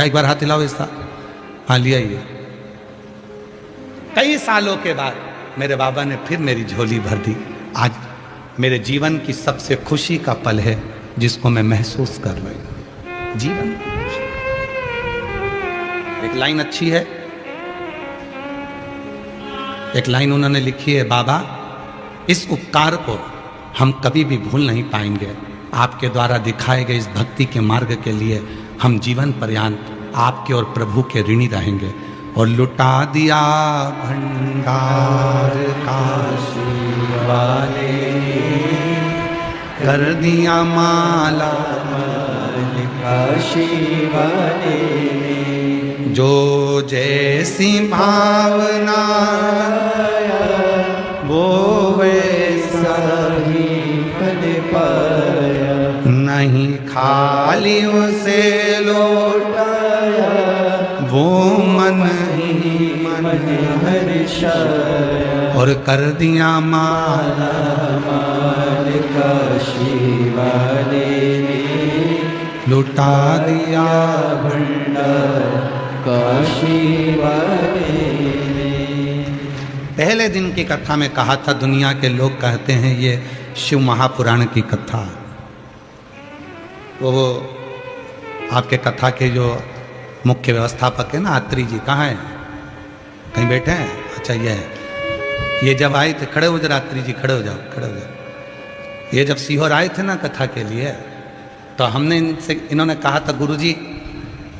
[SPEAKER 1] एक बार हाथ हिलाओ ऐसा। हाँ, लिया ही। कई सालों के बाद मेरे बाबा ने फिर मेरी झोली भर दी। आज मेरे जीवन की सबसे खुशी का पल है जिसको मैं महसूस कर रही हूँ। जीवन एक लाइन अच्छी है, एक लाइन उन्होंने लिखी है, बाबा इस उपकार को हम कभी भी भूल नहीं पाएंगे। आपके द्वारा दिखाए गए इस भक्ति के मार्ग के लिए हम जीवन पर्यंत आपके और प्रभु के ऋणी रहेंगे। और लुटा दिया भंडार काशी वाले, कर दिया माला
[SPEAKER 2] काशी वाले,
[SPEAKER 1] जो जैसी भावना वो
[SPEAKER 2] वैसा ही फल पाया,
[SPEAKER 1] नहीं खाली उसे
[SPEAKER 2] लौटाया,
[SPEAKER 1] वो मन
[SPEAKER 2] ही मन हर्षाया,
[SPEAKER 1] और कर दिया माला
[SPEAKER 2] माल काशी वाले ने,
[SPEAKER 1] लुटा दिया
[SPEAKER 2] भंडार काशी वाले ने।
[SPEAKER 1] पहले दिन की कथा में कहा था, दुनिया के लोग कहते हैं ये शिव महापुराण की कथा। वो आपके कथा के जो मुख्य व्यवस्थापक है ना, आत्री जी, कहाँ हैं? कहीं बैठे हैं? अच्छा, ये है। ये जब आए थे, खड़े हो जरा आत्री जी, खड़े हो जाओ, खड़े हो जाओ। ये जब सीहोर आए थे ना कथा के लिए, तो हमने इन्होंने कहा था गुरुजी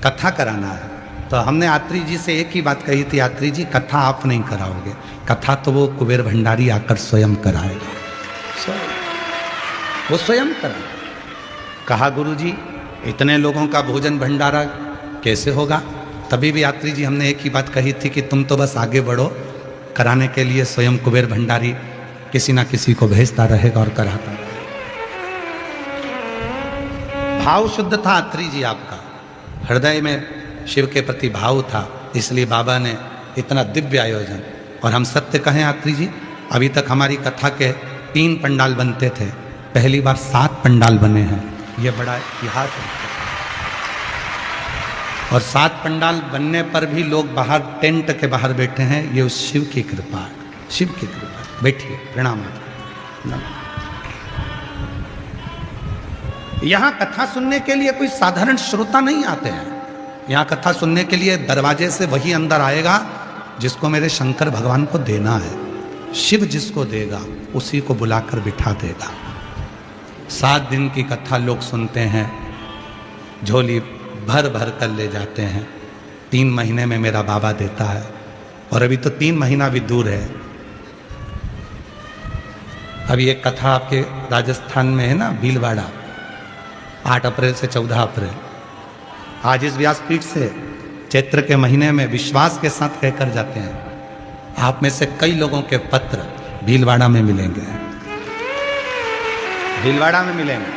[SPEAKER 1] कथा कराना है। तो हमने आत्री जी से एक ही बात कही थी, आत्री जी कथा आप नहीं कराओगे, कथा तो वो कुबेर भंडारी आकर स्वयं कराएगा, वो स्वयं कराएगा। कहा गुरुजी इतने लोगों का भोजन भंडारा कैसे होगा? तभी भी यात्री जी हमने एक ही बात कही थी कि तुम तो बस आगे बढ़ो, कराने के लिए स्वयं कुबेर भंडारी किसी ना किसी को भेजता रहेगा और कराता रहेगा। भाव शुद्ध था आत्री जी आपका, हृदय में शिव के प्रति भाव था, इसलिए बाबा ने इतना दिव्य आयोजन। और हम सत्य कहें आत्री जी, अभी तक हमारी कथा के 3 पंडाल बनते थे, पहली बार 7 पंडाल बने हैं। ये बड़ा इतिहास है। और 7 पंडाल बनने पर भी लोग बाहर टेंट के बाहर बैठे हैं, ये उस शिव की कृपा है, शिव की कृपा। बैठिए, प्रणाम। यहाँ कथा सुनने के लिए कोई साधारण श्रोता नहीं आते हैं। यहाँ कथा सुनने के लिए दरवाजे से वही अंदर आएगा जिसको मेरे शंकर भगवान को देना है। शिव जिसको देगा उसी को बुलाकर बिठा देगा। 7 दिन की कथा लोग सुनते हैं, झोली भर भर कर ले जाते हैं। 3 महीने में मेरा बाबा देता है, और अभी तो 3 महीना भी दूर है। अभी एक कथा आपके राजस्थान में है ना, भीलवाड़ा, 8 अप्रैल से 14 अप्रैल। आज इस व्यासपीठ से चैत्र के महीने में विश्वास के साथ कहकर जाते हैं, आप में से कई लोगों के पत्र भीलवाड़ा में मिलेंगे, भीलवाड़ा में मिलेंगे।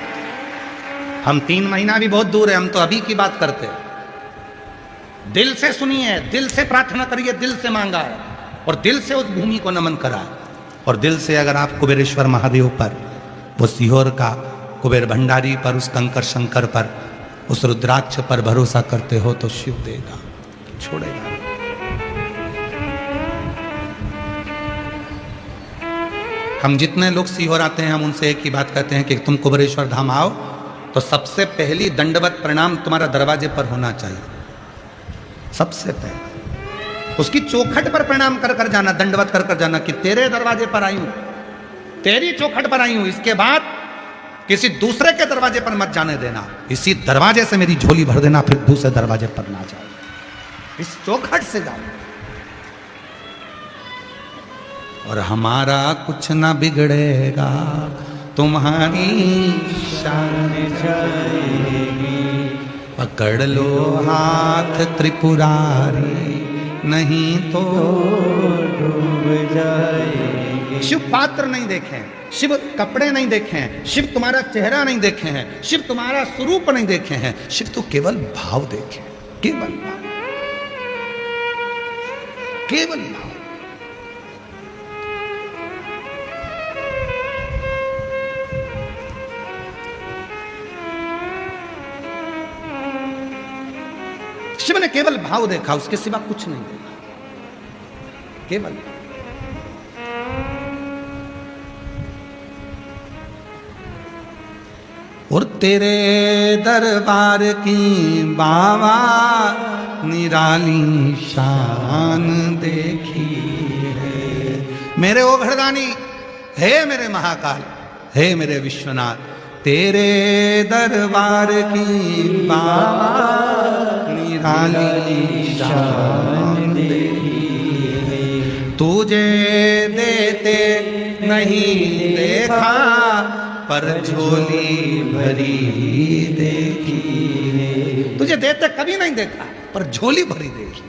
[SPEAKER 1] हम 3 महीना भी बहुत दूर है, हम तो अभी की बात करते हैं। दिल से सुनिए, दिल से प्रार्थना करिए, दिल से मांगा है और दिल से उस भूमि को नमन करा है। और दिल से अगर आप कुबेरेश्वर महादेव पर, वो सीहोर का कुबेर भंडारी पर, उस कंकर शंकर पर, उस रुद्राक्ष पर भरोसा करते हो तो शिव देगा, छोड़ेगा। हम जितने लोग सीहोर आते हैं, हम उनसे एक ही बात कहते हैं कि तुम कुबेरेश्वर धाम आओ तो सबसे पहली दंडवत प्रणाम तुम्हारा दरवाजे पर होना चाहिए, सबसे पहले उसकी चौखट पर प्रणाम कर कर जाना, दंडवत कर कर जाना कि तेरे दरवाजे पर आई हूं, तेरी चौखट पर आई हूं, इसके बाद किसी दूसरे के दरवाजे पर मत जाने देना, इसी दरवाजे से मेरी झोली भर देना, फिर दूसरे दरवाजे पर ना जाओ, इस चौखट से जाओ। और हमारा कुछ ना बिगड़ेगा, तुम्हारी शान जाएगी, पकड़ लो हाथ त्रिपुरारी, नहीं तो डूब जाएगी। शिव पात्र नहीं देखे, शिव कपड़े नहीं देखे हैं, शिव तुम्हारा चेहरा नहीं देखे हैं, शिव तुम्हारा स्वरूप नहीं देखे हैं, शिव तो केवल भाव देखे, केवल भाव, केवल भाव। शिव ने केवल भाव देखा, उसके सिवा कुछ नहीं देखा, केवल। और तेरे दरबार की बाबा निराली शान देखी है, मेरे ओ घरदानी, हे मेरे महाकाल, हे मेरे विश्वनाथ, तेरे दरबार की बाबा निराली शान देखी है, तुझे देते नहीं देखा पर झोली भरी देखी है, तुझे देते कभी नहीं देखा पर झोली भरी देखी।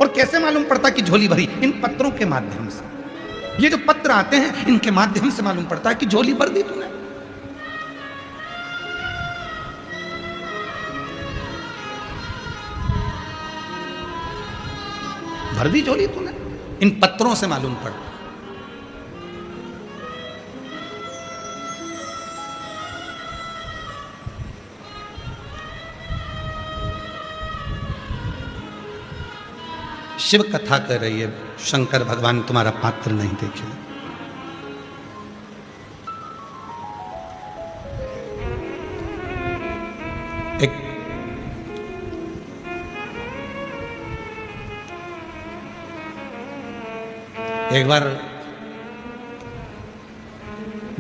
[SPEAKER 1] और कैसे मालूम पड़ता कि झोली भरी? इन पत्रों के माध्यम से, ये जो पत्र आते हैं इनके माध्यम से मालूम पड़ता है कि झोली भर दी तूने। भर दी झोली तूने, इन पत्रों से मालूम पड़। शिव कथा कर रही है, शंकर भगवान तुम्हारा पात्र नहीं देखे। एक बार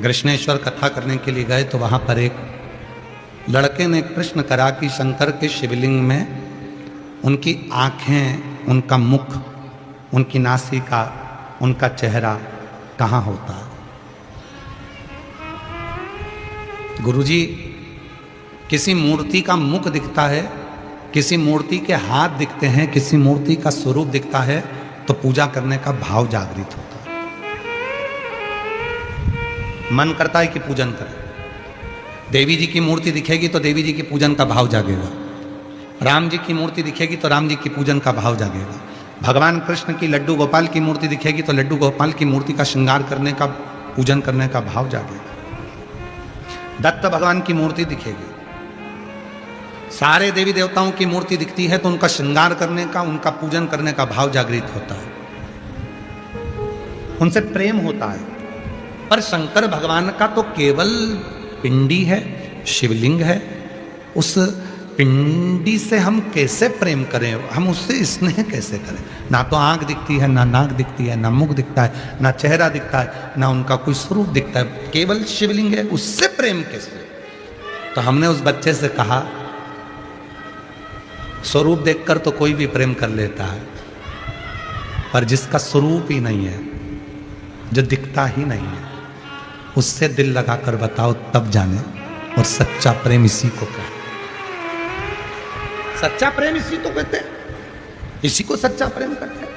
[SPEAKER 1] कृष्णेश्वर कथा करने के लिए गए तो वहां पर एक लड़के ने प्रश्न करा कि शंकर के शिवलिंग में उनकी आंखें, उनका मुख, उनकी नासिका, उनका चेहरा कहाँ होता है? गुरुजी, किसी मूर्ति का मुख दिखता है, किसी मूर्ति के हाथ दिखते हैं, किसी मूर्ति का स्वरूप दिखता है तो पूजा करने का भाव जागृत होता है, मन करता है कि पूजन करें। देवी जी की मूर्ति दिखेगी तो देवी जी की पूजन का भाव जागेगा, राम जी की मूर्ति दिखेगी तो राम जी की पूजन का भाव जागेगा, भगवान कृष्ण की लड्डू गोपाल की मूर्ति दिखेगी तो लड्डू गोपाल की मूर्ति का श्रृंगार करने का, पूजन करने का भाव जागेगा। दत्त भगवान की मूर्ति दिखेगी, सारे देवी देवताओं की मूर्ति दिखती है तो उनका श्रृंगार करने का, उनका पूजन करने का भाव जागृत होता है, उनसे प्रेम होता है। पर शंकर भगवान का तो केवल पिंडी है, शिवलिंग है, उस पिंडी से हम कैसे प्रेम करें, हम उससे स्नेह कैसे करें? ना तो आंख दिखती है, ना नाक दिखती है, ना मुख दिखता है, ना चेहरा दिखता है, ना उनका कोई स्वरूप दिखता है, केवल शिवलिंग है, उससे प्रेम कैसे? तो हमने उस बच्चे से कहा, स्वरूप देखकर तो कोई भी प्रेम कर लेता है, पर जिसका स्वरूप ही नहीं है, जो दिखता ही नहीं है, उससे दिल लगाकर बताओ, तब जाने। और सच्चा प्रेम इसी को कहते, सच्चा प्रेम इसी को कहते हैं, इसी को सच्चा प्रेम कहते हैं।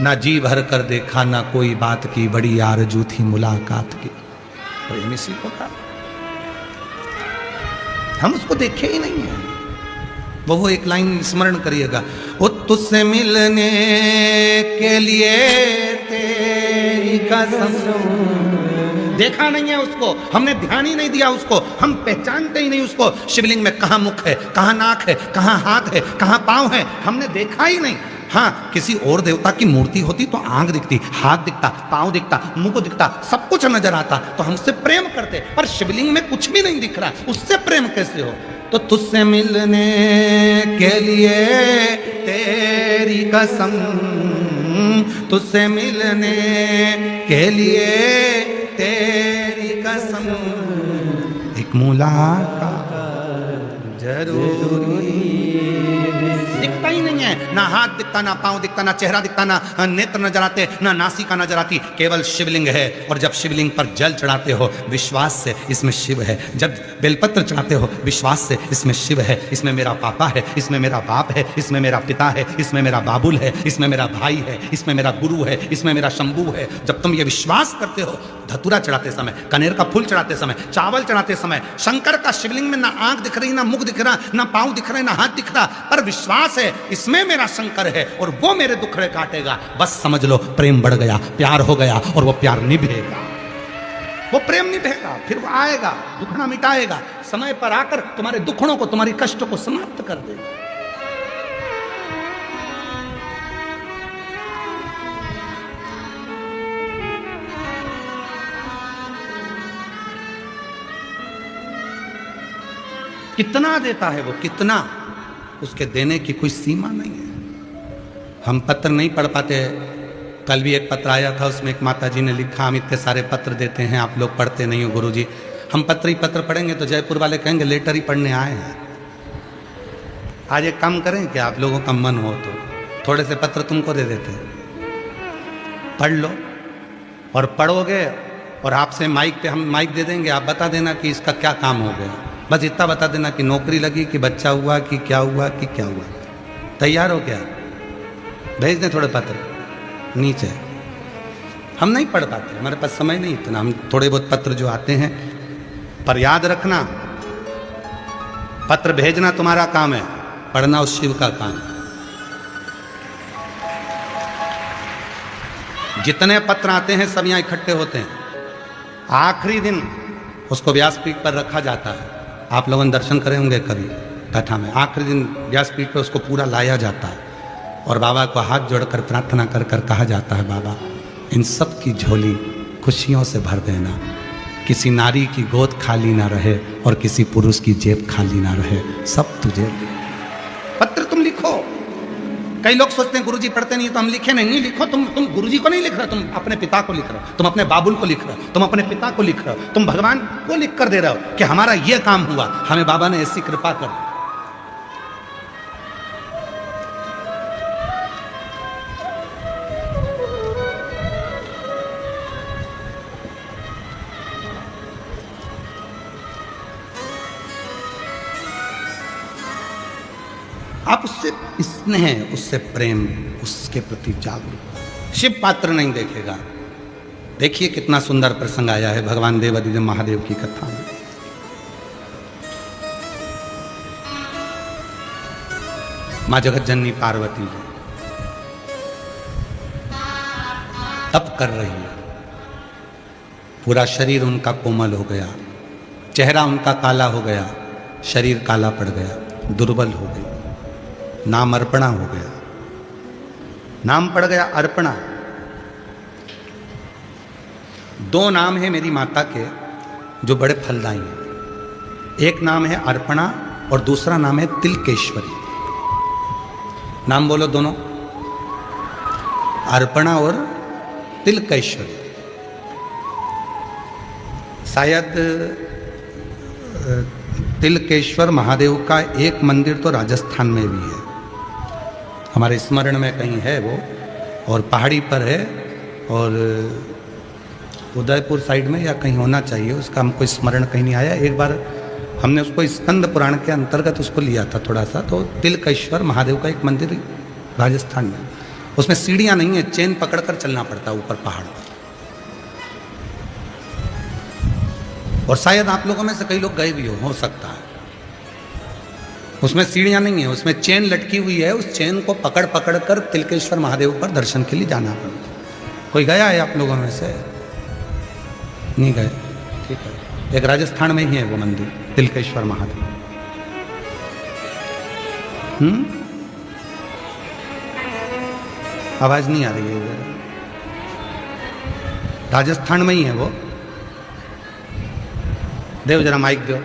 [SPEAKER 1] ना जी भर कर देखा ना कोई बात की, बड़ी आरजू थी मुलाकात की, प्रेम इसी को कहा। हम उसको देखे ही नहीं है। वो एक लाइन स्मरण करिएगा, वो तुझसे मिलने के लिए तेरी कसम। देखा नहीं है उसको, हमने ध्यान ही नहीं दिया उसको, हम पहचानते ही नहीं उसको। शिवलिंग में कहाँ मुख है, कहाँ नाक है, कहाँ हाथ है, कहाँ पांव है, हमने देखा ही नहीं। हाँ, किसी और देवता की मूर्ति होती तो आंख दिखती, हाथ दिखता, पांव दिखता, मुंह दिखता, सब कुछ नजर आता तो हमसे प्रेम करते। पर शिवलिंग में कुछ भी नहीं दिख रहा, उससे प्रेम कैसे हो? तो तुझसे मिलने के लिए तेरी कसम, तुझसे मिलने के लिए तेरी कसम, एक मुलाकात जरूरी। दिखता ही नहीं है, ना हाथ दिखता, ना पांव दिखता, ना चेहरा दिखता, ना नेत्र नजर आते, ना नासिका नजर आती, केवल शिवलिंग है। और जब शिवलिंग पर जल चढ़ाते हो विश्वास से, इसमें शिव है। जब बेलपत्र चढ़ाते हो विश्वास से, इसमें शिव है, इसमें मेरा पापा है, इसमें मेरा बाप है, इसमें मेरा पिता है, इसमें मेरा बाबुल है, इसमें मेरा भाई है, इसमें मेरा गुरु है, इसमें मेरा शंभू है। जब तुम ये विश्वास करते हो, धतूरा चढ़ाते समय, कनेर का फूल चढ़ाते समय, चावल चढ़ाते समय, शंकर का शिवलिंग में ना आंख दिख रही, ना मुख दिख रहा, ना पांव दिख रहे, ना हाथ दिख रहा, पर विश्वास है इसमें मेरा शंकर है और वो मेरे दुखड़े काटेगा। बस समझ लो, प्रेम बढ़ गया, प्यार हो गया, और वो प्यार निभेगा, वो प्रेम निभेगा, फिर वो आएगा, दुखड़ा मिटाएगा, समय पर आकर तुम्हारे दुखड़ों को, तुम्हारी कष्टों को समाप्त कर देगा। कितना देता है वो, कितना, उसके देने की कोई सीमा नहीं है। हम पत्र नहीं पढ़ पाते। कल भी एक पत्र आया था, उसमें एक माता जी ने लिखा, हम इतने सारे पत्र देते हैं, आप लोग पढ़ते नहीं हो गुरुजी। हम पत्र ही पत्र पढ़ेंगे तो जयपुर वाले कहेंगे लेटर ही पढ़ने आए हैं। आज एक काम करें कि आप लोगों का मन हो तो थोड़े से पत्र तुमको दे देते हैं, पढ़ लो। और पढ़ोगे और आपसे माइक पे हम माइक दे देंगे, आप बता देना कि इसका क्या काम हो गया। बस इतना बता देना कि नौकरी लगी, कि बच्चा हुआ, कि क्या हुआ, कि क्या हुआ। तैयार हो क्या? भेज दें थोड़े पत्र नीचे। हम नहीं पढ़ पाते, हमारे पास समय नहीं इतना। हम थोड़े बहुत पत्र जो आते हैं, पर याद रखना, पत्र भेजना तुम्हारा काम है, पढ़ना उस शिव का काम है। जितने पत्र आते हैं सब यहाँ इकट्ठे होते हैं। आखिरी दिन उसको व्यासपीठ पर रखा जाता है। आप लोगों ने दर्शन करे होंगे कभी कथा में। आखिरी दिन व्यासपीठ पर उसको पूरा लाया जाता है और बाबा को हाथ जोड़कर प्रार्थना कर कर कहा जाता है, बाबा इन सब की झोली खुशियों से भर देना, किसी नारी की गोद खाली ना रहे और किसी पुरुष की जेब खाली ना रहे, सब तुझे दे। पत्र तुम लिखो। कई लोग सोचते हैं गुरुजी पढ़ते नहीं तो हम लिखे नहीं। लिखो, तुम गुरुजी को नहीं लिख रहे, तुम अपने पिता को लिख रहे हो, तुम अपने बाबुल को लिख रहे हो, तुम अपने पिता को लिख रहे हो, तुम भगवान को लिख कर दे रहे हो कि हमारा ये काम हुआ, हमें बाबा ने ऐसी कृपा कर दी। आप उससे स्नेह, उससे प्रेम, उसके प्रति जागरूक। शिव पात्र नहीं देखेगा। देखिए कितना सुंदर प्रसंग आया है भगवान देवादिदेव महादेव की कथा में। मां जगत जननी पार्वती जी तप कर रही है। पूरा शरीर उनका कोमल हो गया, चेहरा उनका काला हो गया, शरीर काला पड़ गया, दुर्बल हो गई। नाम अर्पणा हो गया, नाम पड़ गया अर्पणा। दो नाम है मेरी माता के जो बड़े फलदायी हैं। एक नाम है अर्पणा और दूसरा नाम है तिलकेश्वरी। नाम बोलो दोनों, अर्पणा और तिलकेश्वरी। शायद तिलकेश्वर महादेव का एक मंदिर तो राजस्थान में भी है, हमारे स्मरण में कहीं है वो, और पहाड़ी पर है। और उदयपुर साइड में या कहीं होना चाहिए, उसका हमको स्मरण कहीं नहीं आया। एक बार हमने उसको स्कंद पुराण के अंतर्गत उसको लिया था थोड़ा सा। तो तिलकेश्वर महादेव का एक मंदिर राजस्थान में, उसमें सीढ़ियाँ नहीं है, चेन पकड़कर चलना पड़ता है ऊपर पहाड़ पर। और शायद आप लोगों में से कई लोग गए भी हो सकता है। उसमें सीढ़ियाँ नहीं है, उसमें चेन लटकी हुई है, उस चेन को पकड़ पकड़ कर तिलकेश्वर महादेव पर दर्शन के लिए जाना पड़ता। कोई गया है आप लोगों में से? नहीं गए? ठीक है। एक राजस्थान में ही है वो मंदिर, तिलकेश्वर महादेव। आवाज नहीं आ रही है। राजस्थान में ही है वो। देव जरा माइक दो।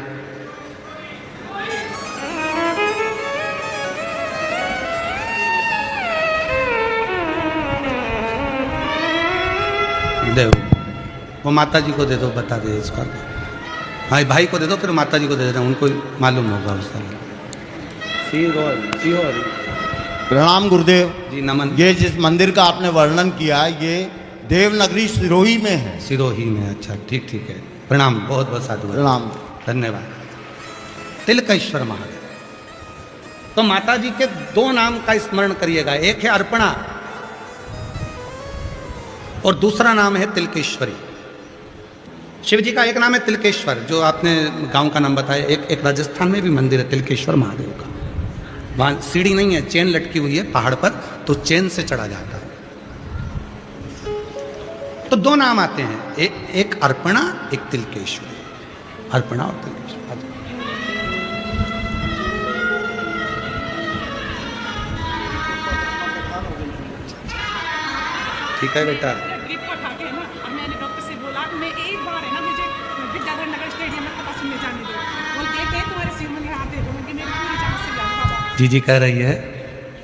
[SPEAKER 1] देव वो माता जी को दे दो, बता दे इसका। हाँ भाई को दे दो, फिर माता जी को दे देना, उनको मालूम होगा उसका।
[SPEAKER 4] प्रणाम गुरुदेव
[SPEAKER 1] जी, नमन।
[SPEAKER 4] ये जिस मंदिर का आपने वर्णन किया ये देवनगरी सिरोही में है।
[SPEAKER 1] सिरोही में? अच्छा, ठीक ठीक है। प्रणाम, बहुत बहुत साधु,
[SPEAKER 4] प्रणाम,
[SPEAKER 1] धन्यवाद। तिलकेश्वर महादेव। तो माता जी के दो नाम का स्मरण करिएगा, एक है अर्पणा और दूसरा नाम है तिलकेश्वरी। शिव जी का एक नाम है तिलकेश्वर, जो आपने गांव का नाम बताया। एक राजस्थान में भी मंदिर है तिलकेश्वर महादेव का। वहां सीढ़ी नहीं है, चेन लटकी हुई है पहाड़ पर, तो चेन से चढ़ा जाता है। तो दो नाम आते हैं, एक अर्पणा, एक तिलकेश्वरी। अर्पणा और तिलकेश्वर। ठीक है बेटा।
[SPEAKER 5] ट्रिप को उठा के है ना, अब मैंने डॉक्टर से बोला मैं एक बार है ना मुझे विद्याधर नगर स्टेडियम में पता सुनने जाने दो। बोलते हैं तुम्हारे सिर में हाथ दे दो, मैं मेरी पूरी जान से जाने बाबा।
[SPEAKER 1] जी कह रही है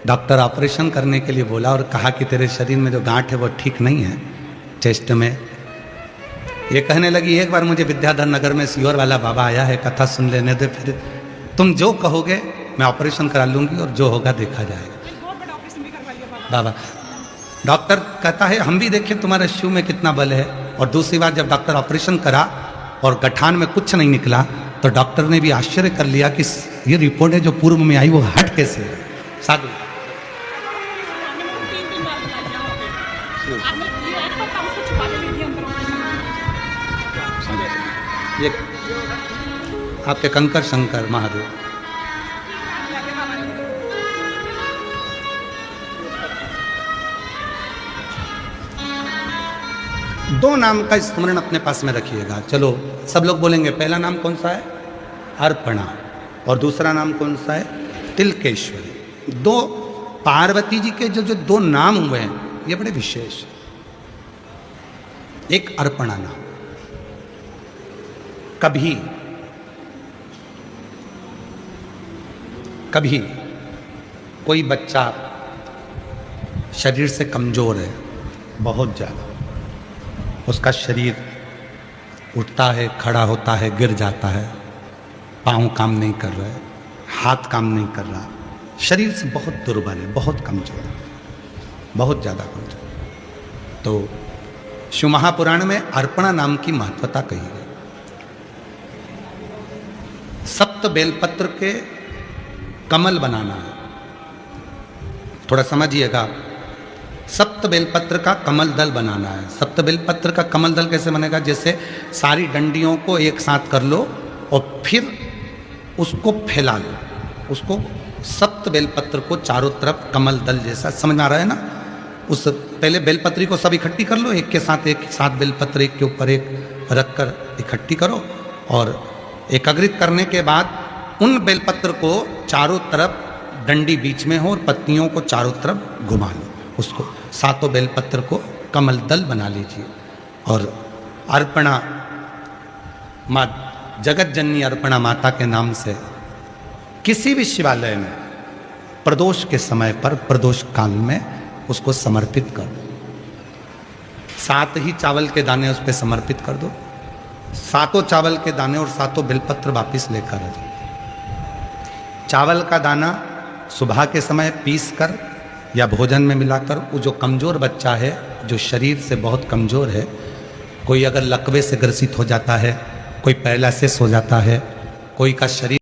[SPEAKER 1] डॉक्टर ऑपरेशन करने के लिए बोला और कहा कि तेरे शरीर में जो गांठ है वो ठीक नहीं है चेस्ट में। ये कहने लगी एक बार मुझे विद्याधर नगर में सीहोर वाला बाबा आया है, कथा सुन लेने दे, फिर तुम जो कहोगे मैं ऑपरेशन करा लूंगी और जो होगा देखा जाएगा।
[SPEAKER 5] बहुत बड़ा ऑपरेशन भी करवा लिया बाबा।
[SPEAKER 1] बाबा डॉक्टर कहता है हम भी देखें तुम्हारे शिव में कितना बल है। और दूसरी बार जब डॉक्टर ऑपरेशन करा और गठान में कुछ नहीं निकला तो डॉक्टर ने भी आश्चर्य कर लिया कि ये रिपोर्ट है जो पूर्व में आई वो हट कैसे है। साधु ये आपके कंकर शंकर महादेव। दो नाम का स्मरण अपने पास में रखिएगा। चलो सब लोग बोलेंगे, पहला नाम कौन सा है? अर्पणा। और दूसरा नाम कौन सा है? तिलकेश्वरी। दो पार्वती जी के जो दो नाम हुए हैं ये बड़े विशेष। एक अर्पणा नाम, कभी कभी कोई बच्चा शरीर से कमजोर है बहुत ज़्यादा, उसका शरीर उठता है, खड़ा होता है, गिर जाता है, पाँव काम नहीं कर रहा है, हाथ काम नहीं कर रहा, शरीर से बहुत दुर्बल है, बहुत कमजोर है, बहुत ज़्यादा कमजोर। तो शिव महापुराण में अर्पणा नाम की महत्वता कही है। सप्त बेलपत्र के कमल बनाना है, थोड़ा समझिएगा। सप्त बेलपत्र का कमल दल बनाना है। सप्त बेलपत्र का कमल दल कैसे बनेगा? जैसे सारी डंडियों को एक साथ कर लो और फिर उसको फैला लो, उसको सप्त बेलपत्र को चारों तरफ कमल दल जैसा, समझ में आ रहा है ना? उस पहले बेलपत्री को सब इकट्ठी कर लो, एक साथ बेलपत्र एक के ऊपर एक रखकर इकट्ठी करो और एकाग्रित करने के बाद उन बेलपत्र को चारों तरफ डंडी बीच में हो और पत्तियों को चारों तरफ घुमा लो। उसको सातों बेलपत्र को कमल दल बना लीजिए। और अर्पणा माँ जगत जननी अर्पणा माता के नाम से किसी भी शिवालय में प्रदोष के समय पर, प्रदोष काल में उसको समर्पित कर दो। 7 ही चावल के दाने उस पर समर्पित कर दो। 7 चावल के दाने और 7 बेलपत्र वापिस लेकर आ जाओ। चावल का दाना सुबह के समय पीस कर या भोजन में मिलाकर, वो जो कमज़ोर बच्चा है, जो शरीर से बहुत कमज़ोर है, कोई अगर लकवे से ग्रसित हो जाता है, कोई पैरालिसिस हो जाता है, कोई का शरीर